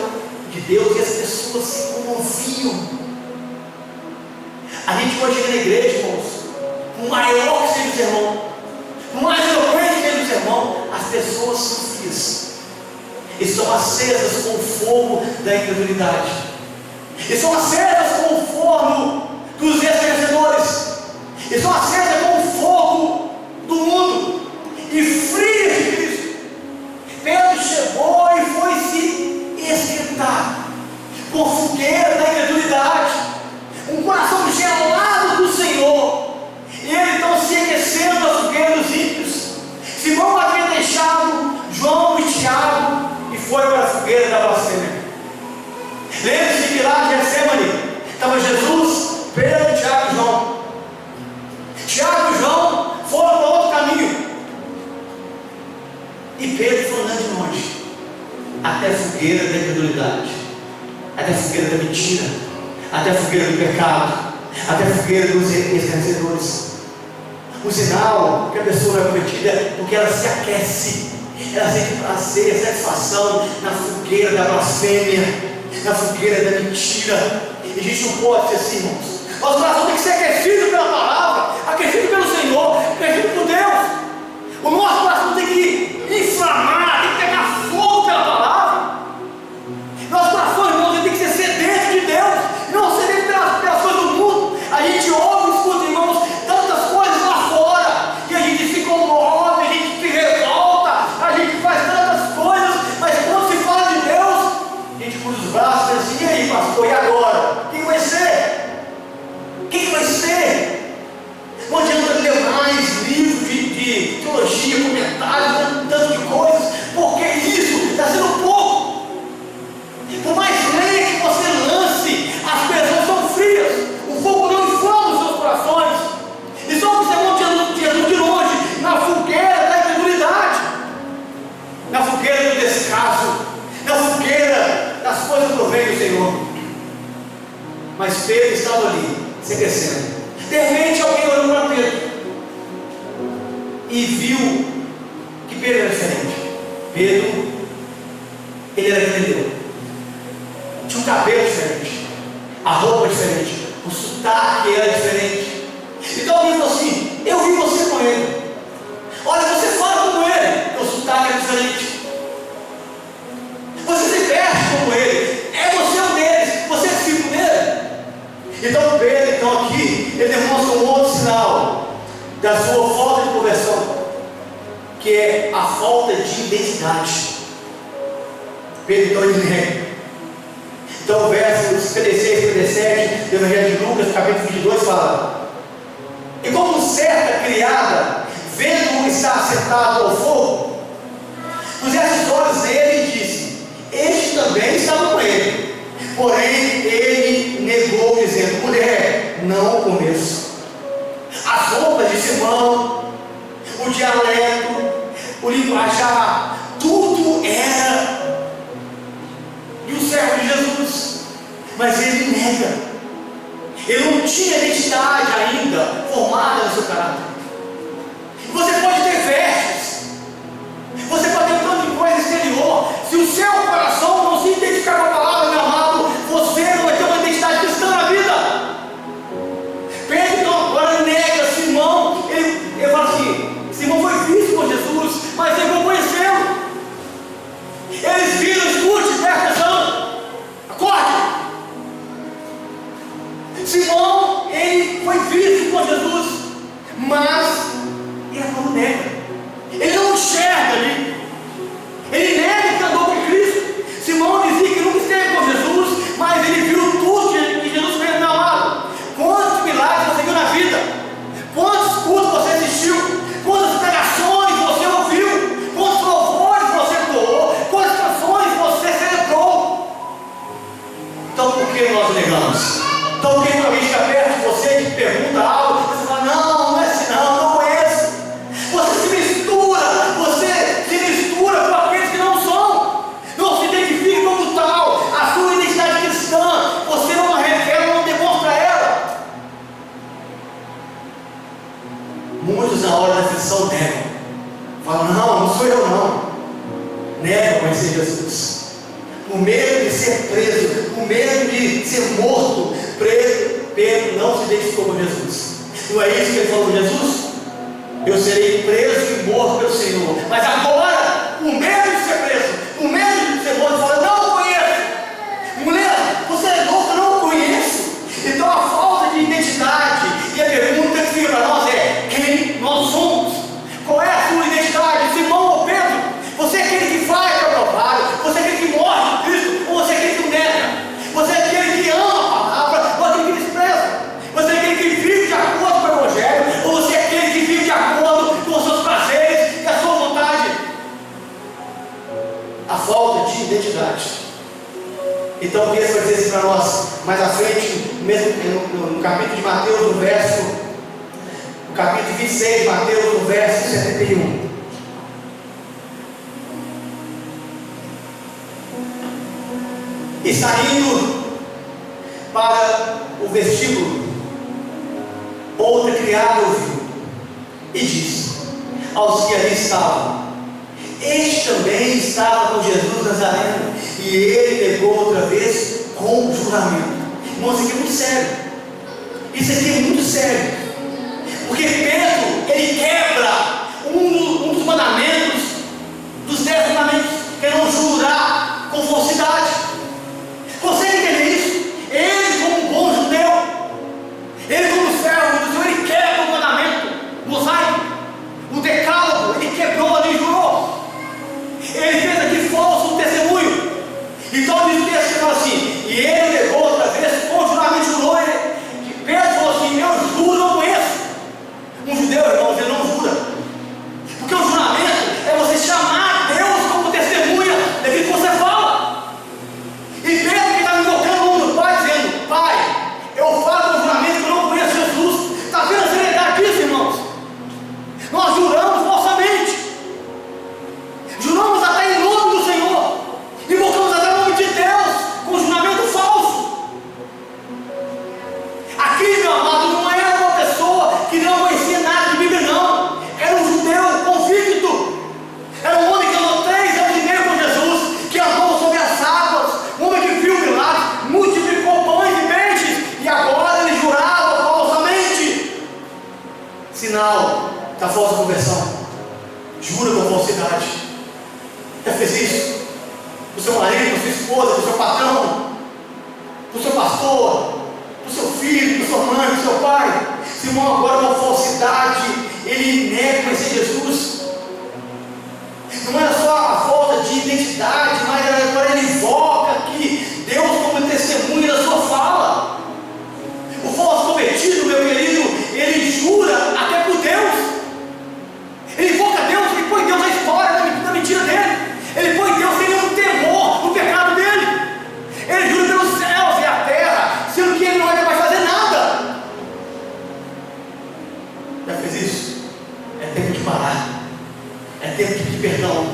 Speaker 1: de Deus e as pessoas se comoviam. A gente pode chegar na igreja, irmãos, o maior que seja o sermão, o mais eloquente que seja o sermão, as pessoas são frias, estão acesas com o fogo da incredulidade, estão acesas com o forno dos escarnecedores, estão acesas com o fogo do mundo e frias de Cristo. Pedro chegou e foi se esquentar com a fogueira da incredulidade, um coração gelado do Senhor, e ele então se aquecendo na fogueira dos ímpios. Simão havia deixado João e Tiago e foi para a fogueira da blasfêmia. Lembre-se que lá em Getsemane estava Jesus, Pedro, Tiago e João. Tiago e João foram para outro caminho, e Pedro foi andando de longe até a fogueira da incredulidade, até a fogueira da mentira, até a fogueira do pecado, até a fogueira dos escarnecedores. O sinal que a pessoa não é convertida é porque ela se aquece, ela sente prazer, satisfação na fogueira da blasfêmia, na fogueira da mentira. E a gente não pode ser assim, irmãos. Nosso coração tem que ser aquecido pela palavra, aquecido pelo Senhor, aquecido por Deus. O nosso coração tem que inflamar, tem que pegar fogo pela palavra. Nosso coração, irmãos, tem que ser sedento de Deus, não sedento pelas coisas do mundo. A gente ouve, escuta, irmãos, tantas coisas lá fora, e a gente se comove, a gente se revolta, a gente faz tantas coisas, mas quando se fala de Deus, a gente cruza os braços e diz assim: e aí, pastor, e agora? O que vai ser? O que vai ser? Não adianta ler mais livros, viu que Pedro era diferente. Pedro, ele era galileu, tinha um cabelo diferente, a roupa diferente, o sotaque era diferente. Então alguém falou assim: eu vi você com ele, olha, você fala como ele, o sotaque é diferente, você se veste como ele, é você um deles, você é filho dele. Então Pedro, então aqui, ele demonstra um outro sinal da sua falta de conversão, que é a falta de identidade. Pedro então ele nega. Então o verso 56 e 57 do Evangelho de Lucas, capítulo 22, fala: e como certa criada, vendo-o estar sentado ao fogo, pusesse os olhos nele e disse: este também estava com ele. Porém ele negou, dizendo: mulher, não o conheço. As roupas de Simão, o dialeto, o linguajar, tudo era de um servo de Jesus, mas ele nega. Ele não tinha identidade ainda formada no seu caráter. Você pode ter vestes, você pode ter tanta coisa exterior, se o seu coração não se identificar com a palavra, meu amado, você não vai ter uma identidade cristã na vida. Pedro então agora nega Simão. Ele fala assim: Simão foi visto por Jesus, mas ele não conheceu. Eles viram, escute, presta atenção, acorde. Simão, ele foi visto por Jesus, mas ele não nega. Ele não enxerga ali. Ele nega que andou com Cristo. Simão dizia que nunca esteve com Jesus, mas ele viu tudo que Jesus fez, meu amado. Quantos milagres você viu na vida? Quantos cultos você assistiu? Quantas pregações você ouviu? Quantos louvores você doou? Quantas canções você celebrou? Então por que nós negamos? Então por que quando alguém chega perto de você e te pergunta algo, você fala: não, não é assim não conheço. Você se mistura com aqueles que não são, não se identifica como tal. A sua identidade cristã, você não a revela, não demonstra ela. Muitos na hora da aflição negam, falam: não sou eu não. Negam conhecer Jesus, por medo de ser preso, por medo de ser morto. Pedro não se identificou com Jesus. Não é isso que ele falou com Jesus? Eu serei preso e morto pelo Senhor. Mas agora, por medo de ser preso, por medo de ser morto, ele fala: não conheço. Mulher, você é louca, não conheço. Então a falta de identidade, e a pergunta que fica para nós é: quem nós somos? Qual é a sua identidade? Simão ou Pedro? Você é aquele que vai para o Calvário? Você é aquele que morre por Cristo? Ou você é aquele que o nega? Você é aquele que ama a palavra? Ou aquele que despreza? Você é aquele que vive de acordo com o Evangelho? Ou você é aquele que vive de acordo com os seus prazeres e a sua vontade? A falta de identidade. Então o texto vai dizer assim para nós, mais à frente, mesmo no capítulo de Mateus, no capítulo 26 de Mateus, no verso 71. E saindo para o vestíbulo, outra criada ouviu e disse aos que ali estavam: este também estava com Jesus Nazareno. E ele negou outra vez com juramento. Irmãos, isso aqui é muito sério. Isso aqui é muito sério. Porque Pedro, ele quebra um dos mandamentos, dos 10 mandamentos, que é não jurar com falsidade. Você entende isso? Ele, como um bom judeu, ele, como servo do Senhor, ele quebra o mandamento mosaico, o decálogo, ele quebrou ali e jurou. Ele fez aqui falso testemunho. Então diz o texto que fala assim: e ele negou outra vez, com juramento jurou. Pedro falou assim: eu juro, não conheço. Um judeu, irmãos, ele não jura. conversão. Jura com falsidade. Já fez isso? Para o seu marido, para a sua esposa, para o seu patrão, para o seu pastor, para o seu filho, para a sua mãe, para o seu pai. Se o irmão agora uma falsidade, ele nega conhecer Jesus. Não é só a falta de identidade, mas agora ele invoca aqui Deus como testemunho da sua fala. O falso convertido, meu querido, ele jura até por Deus. Ele invoca Deus, ele põe Deus na história da mentira dele. Ele põe Deus sem nenhum temor no pecado dele. Ele jura pelos céus e a terra, sendo que ele não é capaz de fazer nada. Já fez isso? É tempo de parar. É tempo de pedir perdão.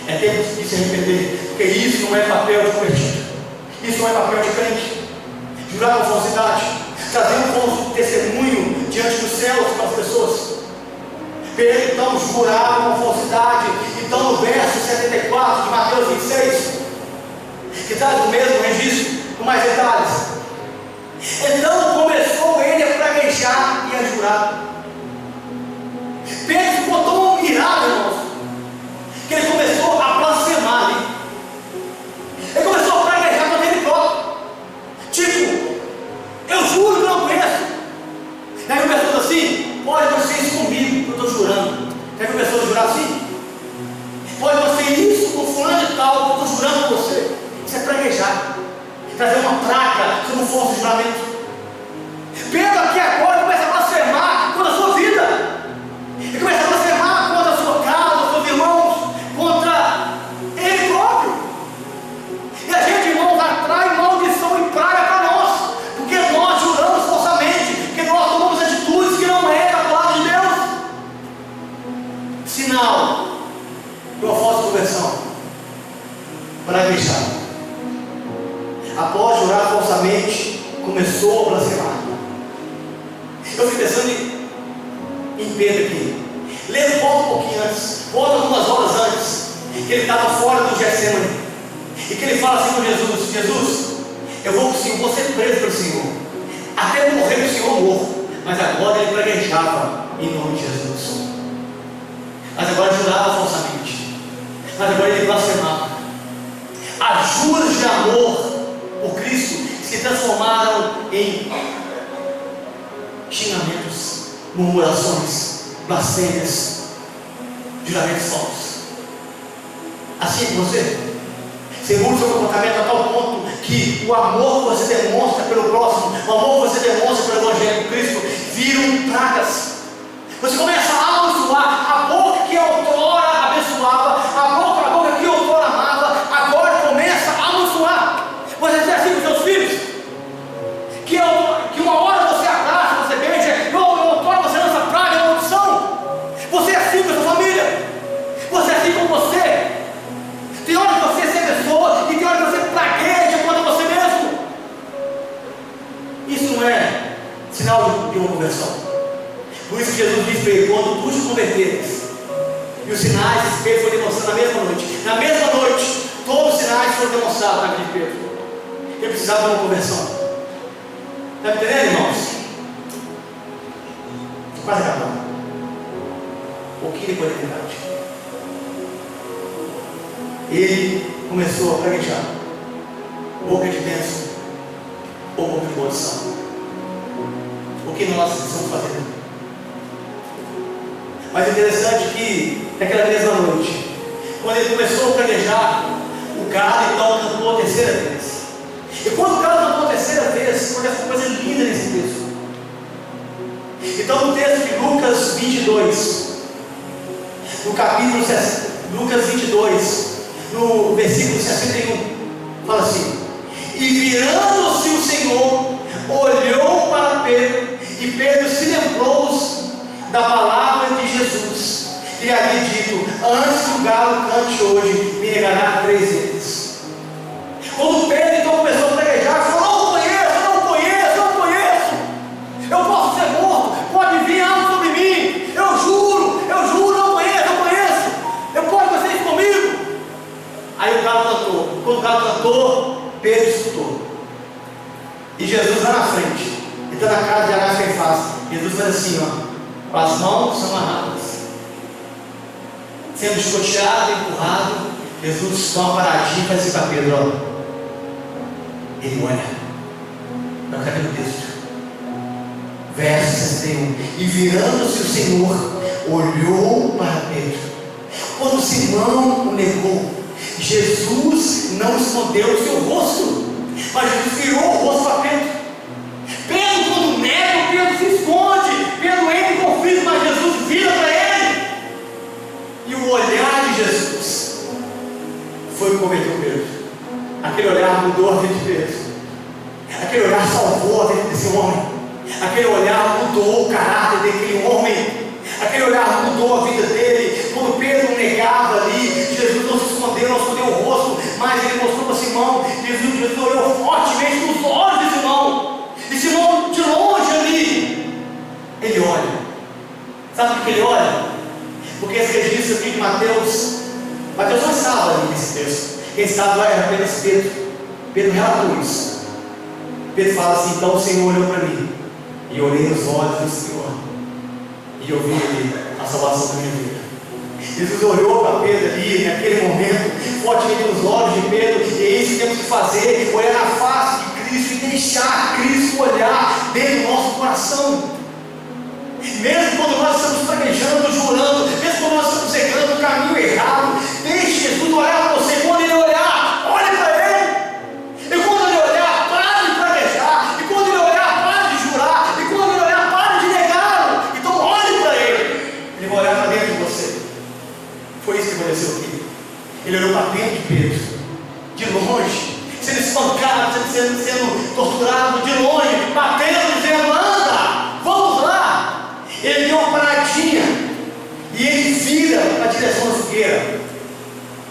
Speaker 1: É tempo de se arrepender. Porque isso não é papel de convertido. Isso não é papel de crente. Jurar com falsidade, trazer um falso testemunho diante dos céus para as pessoas. Pedro então jurava com falsidade. Então no verso 74 de Mateus 26, que traz o mesmo registro, com mais detalhes. Então começou ele a praguejar e a jurar. Pedro ficou tão irado, irmãos, que ele começou a blasfemar ali. Ele começou a praguejar contra ele próprio. Tipo, eu juro que não conheço. Já viu pessoas assim? Pode acontecer isso comigo, que eu estou jurando. Já viu pessoas jurar assim? Pode acontecer isso com fulano de tal, que eu estou jurando com você. Isso é praguejar. Trazer uma praga sobre um falso juramento. Pedro aqui agora começa a blasfemar contra a sua vida. Ele começa a blasfemar contra a sua casa, seus irmãos, contra ele próprio. E a gente, irmãos, atrai maldição e praga para nós, porque nós juramos falsamente, porque nós tomamos atitudes que não é da palavra de Deus. Sinal de uma falsa conversão. Praguejar. Após jurar falsamente, começou a blasfemar. Eu fiquei pensando em Pedro aqui. Volta um pouquinho antes, volta algumas horas antes, que ele estava fora do Getsemane, e que ele fala assim com Jesus: Jesus, eu vou ser preso pelo Senhor, até morrer o Senhor morro. Mas agora ele praguejava em nome de Jesus. Mas agora jurava falsamente. Mas agora ele blasfemava. As juras de amor por Cristo se transformaram em xingamentos, murmurações, blasfêmias, juramentos falsos. Assim com você? Você muda o seu comportamento a tal ponto que o amor que você demonstra pelo próximo, o amor que você demonstra pelo Evangelho de Cristo, viram pragas. Você começa a amaldiçoar a boca que outrora abençoava, a boca que outrora amava, agora começa a amaldiçoar. Você diz assim com seus filhos, que uma hora você abraça, você beija, outrora você lança praga, maldição. Você é assim com a sua família, você é assim com você. Tem hora que você se abençoa e tem hora que você pragueja contra você mesmo. Isso não é sinal de uma conversão. Por isso que Jesus disse para ele: quando tu te converteres, e os sinais de Pedro foram demonstrados na mesma noite. Na mesma noite, todos os sinais foram demonstrados na vida de Pedro. Ele precisava de uma conversão. Está entendendo, irmãos? Quase acabando. Um pouquinho depois da idade. Ele começou a praguejar. Boca de bênção ou boca de maldição. O que nós estamos fazendo? Mas é interessante que naquela mesma noite, quando ele começou a praguejar, o galo então cantou a terceira vez. E quando o galo cantou a terceira vez, acontece uma coisa linda nesse texto. Então no texto de Lucas 22, no capítulo Lucas 22, no versículo 61, fala assim: e virando-se o Senhor, olhou para Pedro, e Pedro se lembrou da palavra de Jesus, que lhe havia dito: antes que o galo cante hoje, me negará 3 vezes. Quando Pedro então começou a praguejar, falou: não conheço, eu posso ser morto, pode vir algo sobre mim, eu juro, não conheço, eu posso fazer isso comigo. Aí o galo cantou. Quando o galo cantou, Pedro escutou. E Jesus lá na frente, entrando na casa de Anás Caifás, Jesus faz assim, ó, com as mãos amarradas sendo escoteado, empurrado, Jesus dá uma paradinha e faz assim para Pedro, ó. Ele olha, não, cadê o texto? Verso 61. E virando-se o Senhor, olhou para Pedro. Quando Simão o negou, Jesus não escondeu o seu rosto, mas Jesus virou o rosto para Pedro. Pedro, quando nega, Pedro se esconde, Pedro entra em conflito, mas Jesus vira para ele. E o olhar de Jesus foi o que converteu Pedro. Aquele olhar mudou a vida de Pedro. Aquele olhar salvou a vida desse homem. Aquele olhar mudou o caráter daquele homem. Aquele olhar mudou a vida dele. Quando Pedro negava ali, Jesus não se escondeu, não escondeu o rosto, mas ele mostrou para Simão. Jesus olhou fortemente nos olhos de Simão. E Simão, de longe ali, ele olha. Sabe por que ele olha? Porque esse registro aqui de Mateus não estava ali nesse texto. Quem estava era apenas Pedro. Pedro relatou isso. Pedro fala assim: então o Senhor olhou para mim, e eu olhei nos olhos do Senhor, e eu vi ali a salvação da minha vida. Jesus olhou para Pedro ali, naquele momento, fortemente nos olhos de Pedro, e é isso que temos que fazer: olhar na face de Cristo e deixar Cristo olhar dentro do nosso coração. Mesmo quando nós estamos praguejando, jurando, mesmo quando nós estamos seguindo o caminho errado, deixe Jesus olhar para você. Quando Ele olhar, olhe para Ele. E quando Ele olhar, pare de praguejar. E quando Ele olhar, pare de jurar. E quando Ele olhar, pare de negá-lo. Então olhe para Ele. Ele vai olhar para dentro de você. Foi isso que aconteceu aqui. Ele olhou para dentro de Pedro, de longe, sendo espancado, sendo torturado, de longe, batendo, dizendo: anda, vamos lá. Ele deu uma paradinha e ele vira na direção da fogueira.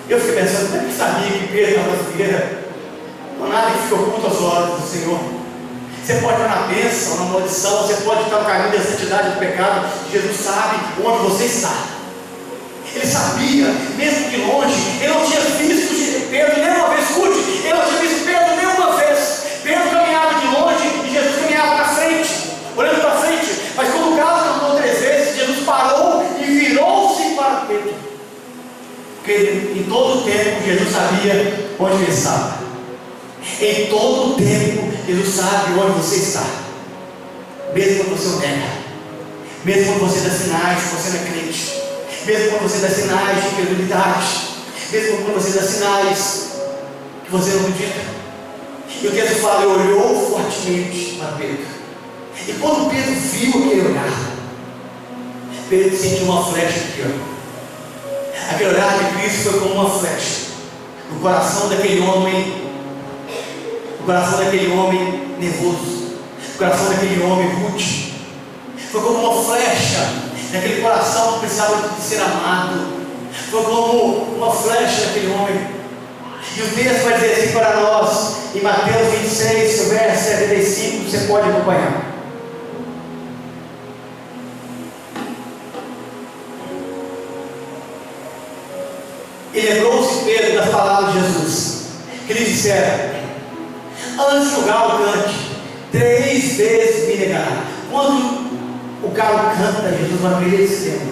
Speaker 1: Eu fiquei pensando: como é que sabia que Pedro estava na fogueira? Não há nada que fique oculto aos olhos do Senhor. Você pode estar na bênção, na maldição, você pode estar no caminho da santidade do pecado. Jesus sabe onde você está. Ele sabia, mesmo de longe. Ele não tinha visto Pedro nenhuma vez. Escute, ele não tinha visto Pedro nenhuma vez. Pedro caminhava de longe e Jesus caminhava para frente, olhando para frente. Mas quando o galo cantou 3 vezes, Jesus parou e virou-se para Pedro. Porque em todo o tempo Jesus sabia onde ele estava. Em todo o tempo Jesus sabe onde você está. Mesmo quando você o nega, mesmo quando você dá sinais que você não é crente, mesmo quando você dá sinais de incredulidade, mesmo quando você dá sinais que você não acredita. E o texto fala: ele olhou fortemente para Pedro. E quando Pedro viu aquele olhar, Pedro sentiu uma flecha aqui, ó. Aquele olhar de Cristo foi como uma flecha no coração daquele homem, no coração daquele homem nervoso, no coração daquele homem rude. Foi como uma flecha naquele coração que precisava de ser amado. Foi como uma flecha naquele homem. E o texto vai dizer assim para nós, em Mateus 26, verso 75, você pode acompanhar. E lembrou-se Pedro das palavras de Jesus, que lhe disseram: antes que o galo cante, 3 vezes me negará. Quando o galo canta, Jesus vai abrir esse tema.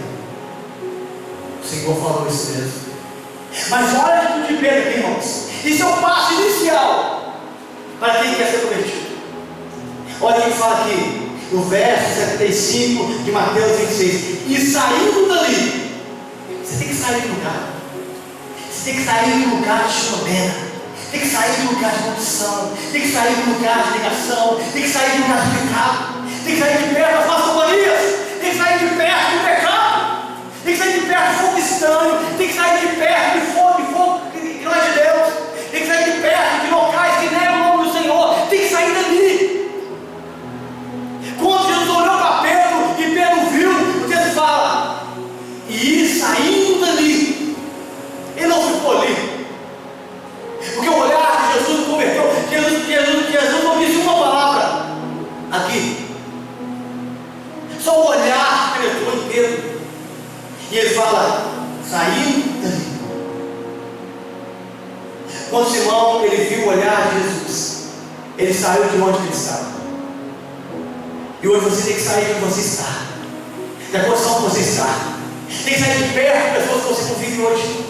Speaker 1: O Senhor falou isso mesmo. Mas olha a atitude de Pedro aqui, irmãos. Isso é o passo inicial para quem quer ser convertido. Olha o que fala aqui no verso 75 de Mateus 26. E saindo dali, você tem que sair do lugar. Você tem que sair do lugar de condena. Tem que sair do lugar de maldição. Tem que sair do lugar de negação. Tem que sair do lugar de pecado. Tem que sair de perto das más companhias. Tem que sair de perto do pecado. Tem que sair de perto do fogo estranho. Tem que sair de perto de fogo que não é de Deus. Tem que sair de perto de locais que negam o nome do Senhor. Tem que sair dali. Quando Jesus olhou para Pedro e Pedro viu, o texto fala: e saindo dali, ele não ficou ali. Porque o olhar de Jesus converteu. Jesus não disse uma palavra aqui. Só o olhar penetrou em Pedro. E ele fala: saindo dali. Quando Simão ele viu o olhar de Jesus, ele saiu de onde ele estava. E hoje você tem que sair de onde você está, da posição que você está. Tem que sair de perto das pessoas que você convive hoje.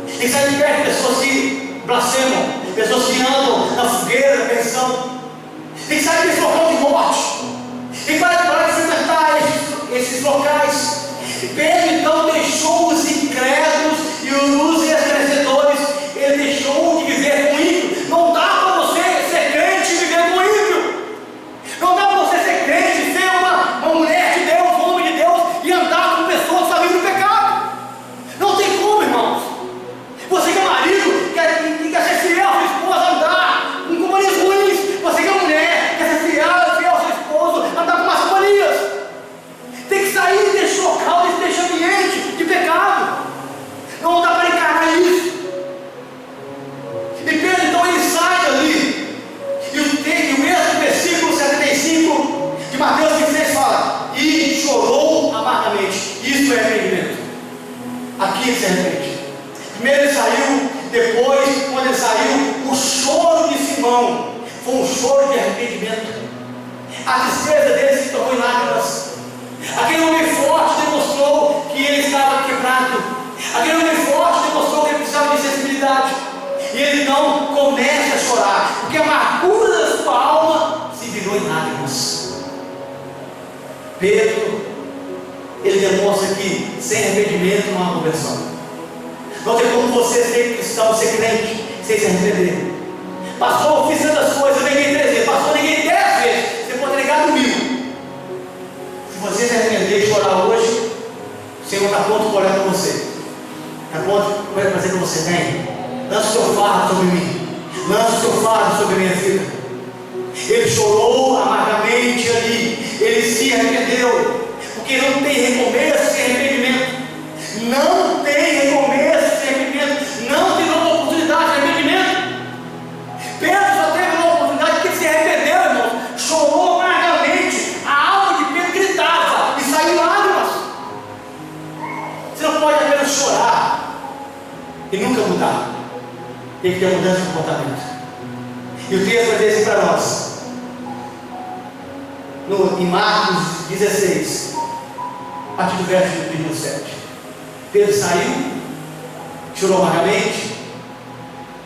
Speaker 1: Tem que sair de perto de pessoas que blasfemam, pessoas que andam na fogueira, na perdição. Tem que sair desse local de morte. Tem que parar de frequentar esses locais. Pedro então deixou os incrédulos e os esclarecedores. Ele deixou de viver com ímpio. Não dá para você ser crente e viver com ímpio. Não dá para você ser crente, ser uma mulher de Deus, um homem de Deus e andar com pessoas que estão vivendo no pecado. Não tem como, irmãos. Você que é marido, quer ser fiel à sua esposa, andar com companhias ruins. Você que é mulher, quer ser fiel ao seu esposo, andar com más companhias. Tem que sair desse local, desse ambiente de pecado. Não dá para encarar isso. E Pedro então ele sai dali. E o mesmo versículo 75 de Mateus 26 fala: e chorou amargamente. Isso é arrependimento. Aqui ele se arrepende. Primeiro ele saiu, depois, quando ele saiu, o choro de Simão foi um choro de arrependimento. A tristeza dele se tornou em lágrimas. Aquele homem forte demonstrou que ele estava quebrado. Aquele homem forte demonstrou que ele precisava de sensibilidade. E ele então começa a chorar, porque a amargura da sua alma se virou em lágrimas. Pedro, ele demonstra que sem arrependimento não há conversão. Não tem como você ser cristão, ser crente, sem se arrepender. Pastor, eu fiz tantas coisas, eu neguei 3 vezes. Pastor, eu neguei 10 vezes. Você pode negar 1000. Se você se arrepender e chorar hoje, o Senhor está pronto para olhar para você. Está pronto para fazer que você tem. Lança o seu fardo sobre mim. Lança o seu fardo sobre a minha vida. Ele chorou amargamente ali. Ele se arrependeu. Porque não tem recomeço sem arrependimento. Não tem recomeço sem arrependimento. Não tem nova oportunidade de arrependimento. Pedro só teve uma oportunidade porque ele se arrependeu, irmão. Chorou amargamente. A alma de Pedro gritava e saiu lágrimas. Você não pode apenas chorar e nunca mudar. Tem que ter mudança de comportamento. E o texto vai dizer assim para nós. Em Marcos 16, a partir do verso 27. Pedro saiu, chorou amargamente,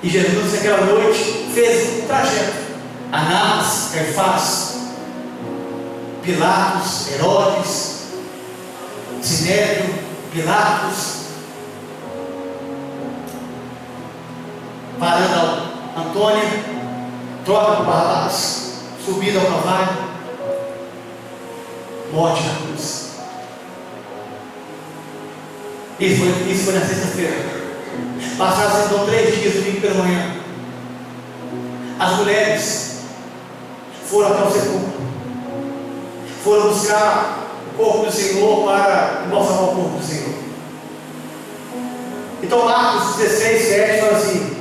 Speaker 1: e Jesus naquela noite fez um trajeto. Anás, Caifás, Pilatos, Herodes, Sinédrio, Pilatos, varanda Antônia, troca por Barrabás, subida ao Calvário, morte na cruz. Isso foi na sexta-feira. Passaram então 3 dias, domingo pela manhã. As mulheres foram até o sepulcro, foram buscar o corpo do Senhor para embalsamar o corpo do Senhor. Então Marcos 16, 7 fala assim: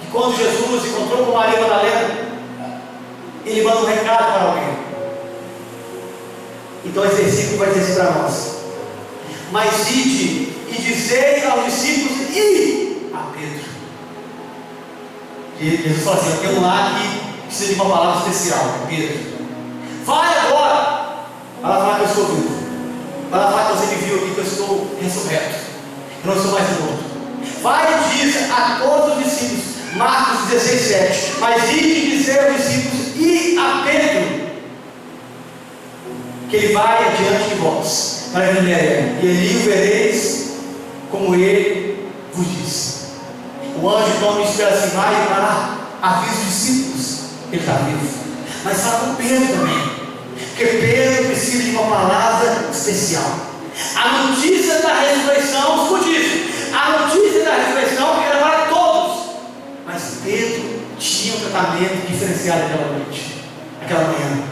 Speaker 1: que quando Jesus encontrou com Maria Madalena, ele manda um recado para alguém. Então esse versículo vai dizer assim para nós: mas ide e dizei aos discípulos e a Pedro. E Jesus fala assim: tem um lá que precisa de uma palavra especial, Pedro. Vai agora, vai lá falar que eu estou vivo, vai lá falar que você me viu aqui, que eu estou ressurreto, eu não sou mais morto. Vai e diz a todos os discípulos, Marcos 16, 7, mas ide e dizer aos discípulos e a Pedro, que ele vai adiante de vós para a Galiléia, e ali o vereis como ele vos disse. O anjo então me espera assim: vai para avisa os discípulos, ele está vivo. Mas fala com Pedro também, porque Pedro precisa de uma palavra especial. A notícia da ressurreição, escute isso, a notícia da ressurreição era para todos, mas Pedro tinha um tratamento diferenciado naquela noite, naquela manhã.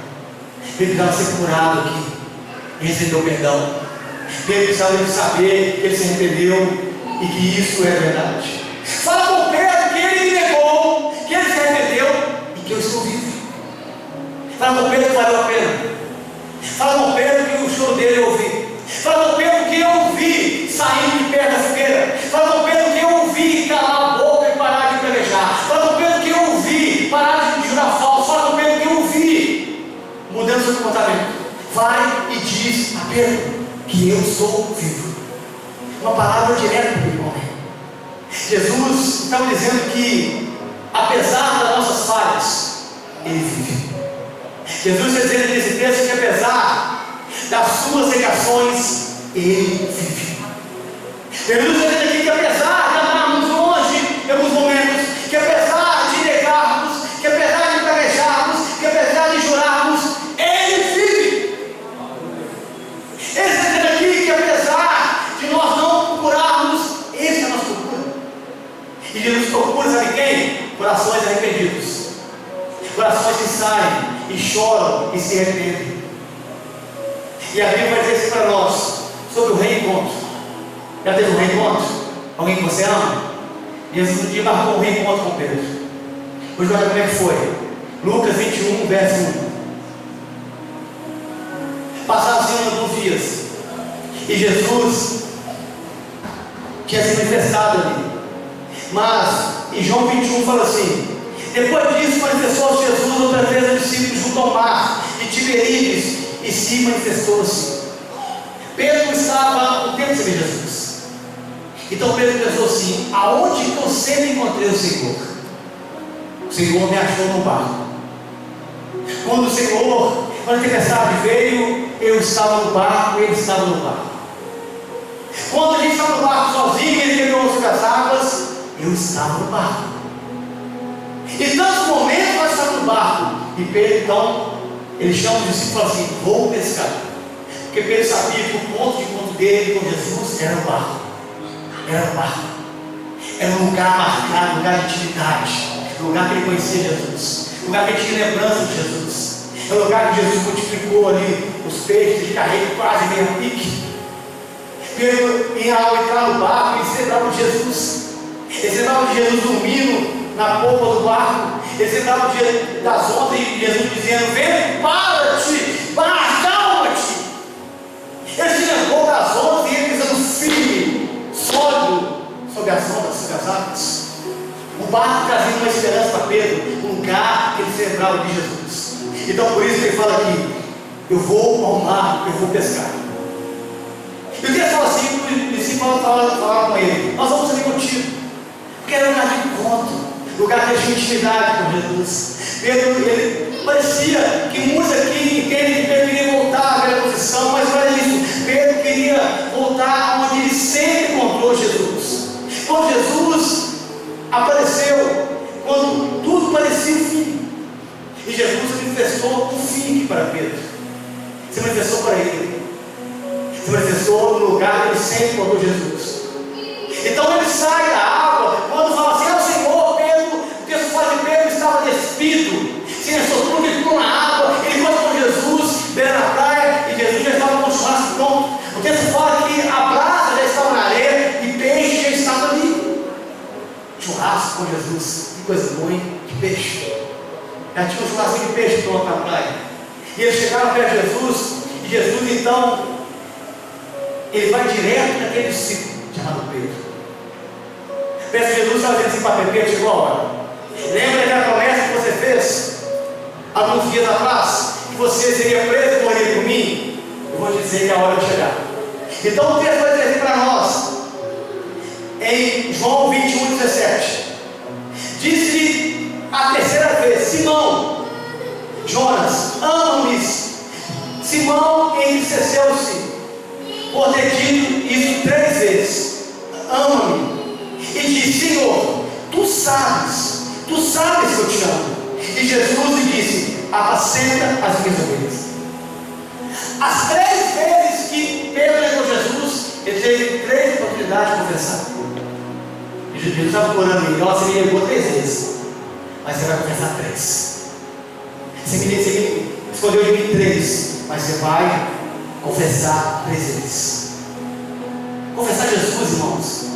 Speaker 1: Pedro precisava ser curado aqui e recebeu perdão. Pedro precisava de saber que ele se arrependeu e que isso é verdade. Fala com Pedro que ele me negou, que ele se arrependeu e que eu estou vivo. Fala com Pedro que valeu a pena. Fala com Pedro que o choro dele eu ouvi. Fala com Pedro que eu vi saindo de perto da fogueira. Fala com Pedro que eu vi calar a boca e parar de pelejar. Fala com Pedro que eu vi parar de jurar falso. Fala com Pedro que eu vi mudando seu comportamento. Vai e diz a Pedro que eu sou vivo. uma palavra direta para aquele homem. Jesus estava dizendo que, apesar das nossas falhas, Ele vive. Jesus está dizendo nesse texto que, apesar das suas negações, Ele vive. Jesus está dizendo aqui que, apesar de andarmos longe em alguns momentos, que apesar de negarmos, que apesar de gaguejarmos, que apesar de jurarmos, Ele vive. Ele está dizendo aqui que, apesar de nós não procurarmos, Ele está nos procura. E Jesus procura, sabe quem? Corações arrependidos, corações que saem e choram e se arrependem. E a Bíblia vai dizer isso para nós sobre o reencontro. Já teve um reencontro? Alguém que você ama? Jesus um dia marcou um reencontro com Pedro. Hoje olha como é que foi. Lucas 21, verso 1. Passaram-se alguns dias e Jesus tinha se manifestado ali. Mas em João 21 fala assim: depois disso manifestou-se Jesus outra vez aos discípulos junto ao mar de Tiberíades e se manifestou-se. Pedro estava no tempo de Jesus. Então Pedro pensou assim: aonde que eu sempre encontrei o Senhor? O Senhor me achou no barco. Quando a tempestade veio, eu estava no barco e ele estava no barco. Quando a gente estava no barco sozinho, ele pegou sobre as águas, eu estava no barco. Em tantos momentos nós estávamos no barco. E Pedro então, ele chama os discípulos e fala assim: vou pescar. Porque Pedro sabia que o ponto de encontro dele com Jesus era o barco. Era o barco. Era um lugar marcado, um lugar de intimidade. Um lugar que ele conhecia Jesus. Um lugar que ele tinha lembrança de Jesus. É um lugar que Jesus multiplicou ali os peixes de carrega quase meio a pique. Pedro, ao entrar no barco, ele se lembrava de Jesus. Ele se lembrava de Jesus dormindo na polpa do barco. Ele se lembrava das ondas e Jesus dizendo: vem, para-te, acalma-te. Ele se lembrou das ondas e ele pisando firme, sólido, sobre as ondas, sobre as águas. O barco trazia uma esperança para Pedro, um lugar que ele se lembrava de Jesus. Então por isso que ele fala aqui: eu vou ao mar, eu vou pescar. E o texto fala assim, os discípulos falaram com ele: nós vamos ali contigo, porque era um lugar de encontro, lugar que tinha intimidade com Jesus. Pedro, ele parecia que muitos aqui entendem que Pedro queria voltar àquela posição, mas não era isso. Pedro queria voltar onde ele sempre encontrou Jesus. Quando Jesus apareceu, quando tudo parecia o fim, e Jesus se manifestou o fim aqui para Pedro, se manifestou para ele, se manifestou no lugar que ele sempre encontrou Jesus. Então ele sai da água, quando fala assim: é o Senhor, Pedro, o texto fala que Pedro estava despido, se ensotrou, ele ficou na água, ele encontrou com Jesus, beira na praia, e Jesus já estava com o churrasco pronto. O texto fala que a brasa já estava na areia e peixe já estava ali. Churrasco com Jesus, que coisa boa, hein? Que peixe. Já tinha um churrasco de peixe pronto na praia. E eles chegaram perto de Jesus, e Jesus então, ele vai direto naquele discípulo chamado Pedro. Peço que Jesus estava dizendo assim para Pedro: chegou a hora. Lembra daquela promessa que você fez alguns dias atrás, que você seria preso e morreria por mim? Eu vou te dizer que é a hora de chegar. Então o texto vai dizer para nós, em João 21, 17: disse-lhe a terceira vez: Simão, Jonas, ama-me? Simão entristeceu-se por ter dito isso 3 vezes: ama-me. E disse: Senhor, tu sabes que eu te amo. E Jesus lhe disse: apacenta as minhas ovelhas. As 3 vezes que Pedro negou Jesus, ele teve 3 oportunidades de confessar. E Jesus estava orando ele: ó, você me negou 3 vezes, mas você vai confessar 3. Você me escolheu de mim 3, mas você vai confessar 3 vezes. Confessar Jesus, irmãos,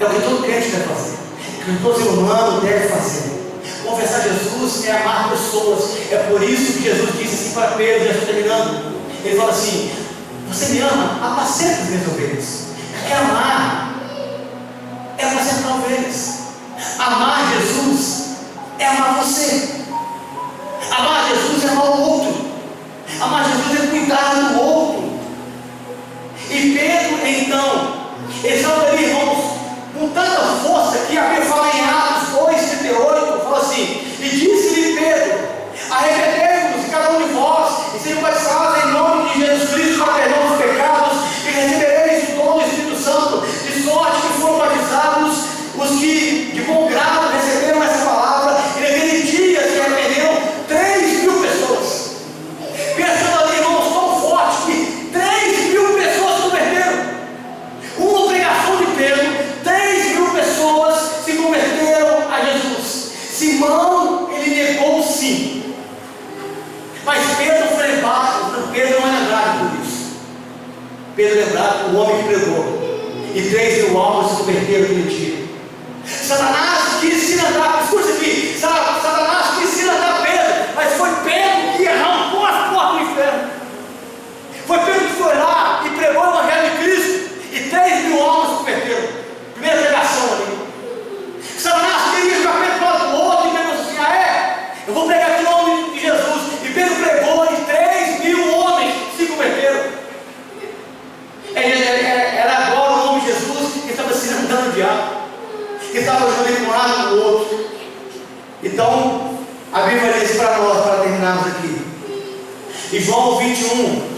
Speaker 1: é o que todo crente deve fazer, é o que todo ser humano deve fazer. Confessar Jesus é amar pessoas. É por isso que Jesus disse assim para Pedro, já estou terminando. Ele fala assim: você me ama, apacenta as minhas ovelhas. É amar, é apacentar ovelhas. Amar Jesus é amar você. Amar Jesus é amar o outro. Amar Jesus é cuidar do outro. E Pedro então Eles estavam ali, irmãos, com tanta força que a Bíblia fala em Atos 2:38, fala assim: e disse-lhe Pedro: arrependei-vos, cada um de vós, e sejam batizados em nome de Jesus Cristo para perdão dos pecados, e recebereis o dom do Espírito Santo, de sorte que foram batizados os que de bom grado receberam essa palavra. E naquele dia se arrependeram 3.000 pessoas. Pensando ali, irmãos, tão forte que 3.000 pessoas se converteram. Uma pregação de Pedro, 3.000 pessoas se converteram a Jesus. Simão, ele negou sim, mas Pedro foi lembrado. Pedro não é lembrado por isso. Pedro é lembrado o homem que pregou, e 3.000 almas se converteram aquele dia. Satanás quis se andar, escuta aqui, Satanás quis se andar Pedro, mas foi Pedro que arrancou as portas do inferno. Foi Pedro que foi lá e pregou o Evangelho de Cristo, e 3.000 almas se converteram. Primeira pregação ali. Satanás queria jogar Pedro para o lado do outro, e Pedro disse assim: eu vou pregar aqui o nome de Jesus. E Pedro pregou, e 3.000 homens se converteram. Era agora o nome de Jesus que estava se andando o diabo, que estava jogando de um lado para o outro. Então, a Bíblia diz para nós, para terminarmos aqui, em João 21,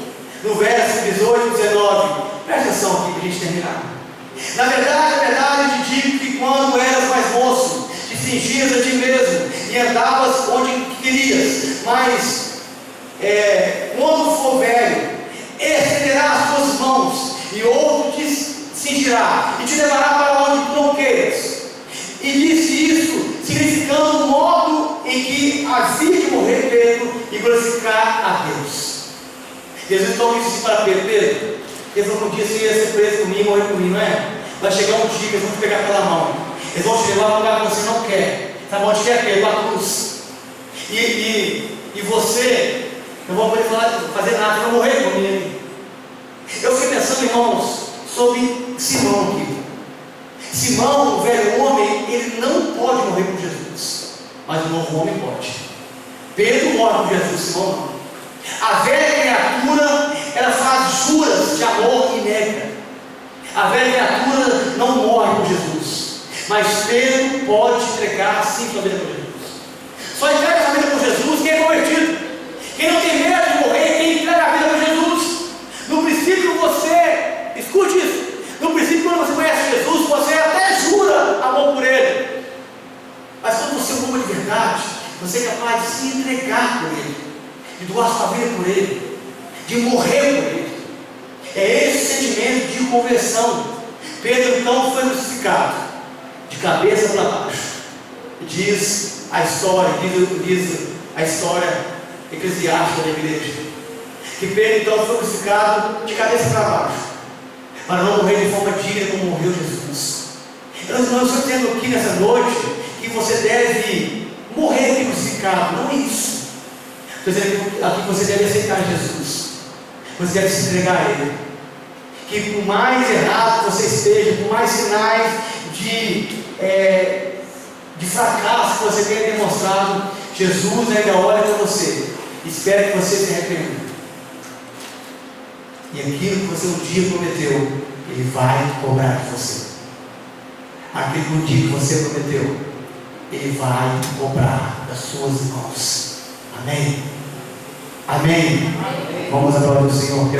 Speaker 1: no verso 18 e 19, presta atenção aqui para a gente terminar. Na verdade, eu te digo que quando eras mais moço, te fingias a ti mesmo e andavas onde querias, mas quando for velho, estenderá as tuas mãos, e outro te cingirá e te levará para onde tu não queiras. E disse isso, significando o modo em que havia de morrer Pedro e glorificar a Deus. Jesus então disse para Pedro: Pedro, eles vão um dia você ia ser preso comigo e morrer comigo, não é? Vai chegar um dia que eles vão te pegar pela mão, eles vão te levar para um lugar que você não quer. Sabe onde quer, Pedro? A cruz. E você não vai poder fazer nada, vai morrer comigo. Eu fiquei pensando, irmãos, sobre Simão aqui. Simão, o velho homem, ele não pode morrer com Jesus, mas o novo homem pode. Pedro morre com Jesus, Simão não. A velha criatura, ela faz juras de amor e nega. A velha criatura não morre com Jesus, mas Pedro pode entregar sim sua vida com Jesus. Só entrega a vida com Jesus quem é convertido, quem não tem medo de morrer, quem entrega a vida com Jesus. No princípio você, escute isso, no princípio quando você conhece Jesus, você até jura amor por Ele, mas quando você ama de verdade, você é capaz de se entregar por Ele, de doar sua vida por Ele, de morrer por Ele. É esse sentimento de conversão. Pedro então foi crucificado de cabeça para baixo. Diz a história eclesiástica da igreja, que Pedro então foi crucificado de cabeça para baixo, para não morrer de forma digna como morreu Jesus. Eu não estou dizendo aqui nessa noite que você deve morrer crucificado, não é isso. Estou dizendo aqui que você deve aceitar Jesus, você deve se entregar a Ele. Que por mais errado você esteja, por mais sinais de fracasso que você tenha demonstrado, Jesus ainda olha para você, espera que você se arrependa. E aquilo que você um dia prometeu, Ele vai cobrar de você. Aquilo que um dia que você prometeu, Ele vai cobrar das suas mãos. Amém? Amém? Amém. Vamos aplaudir o Senhor.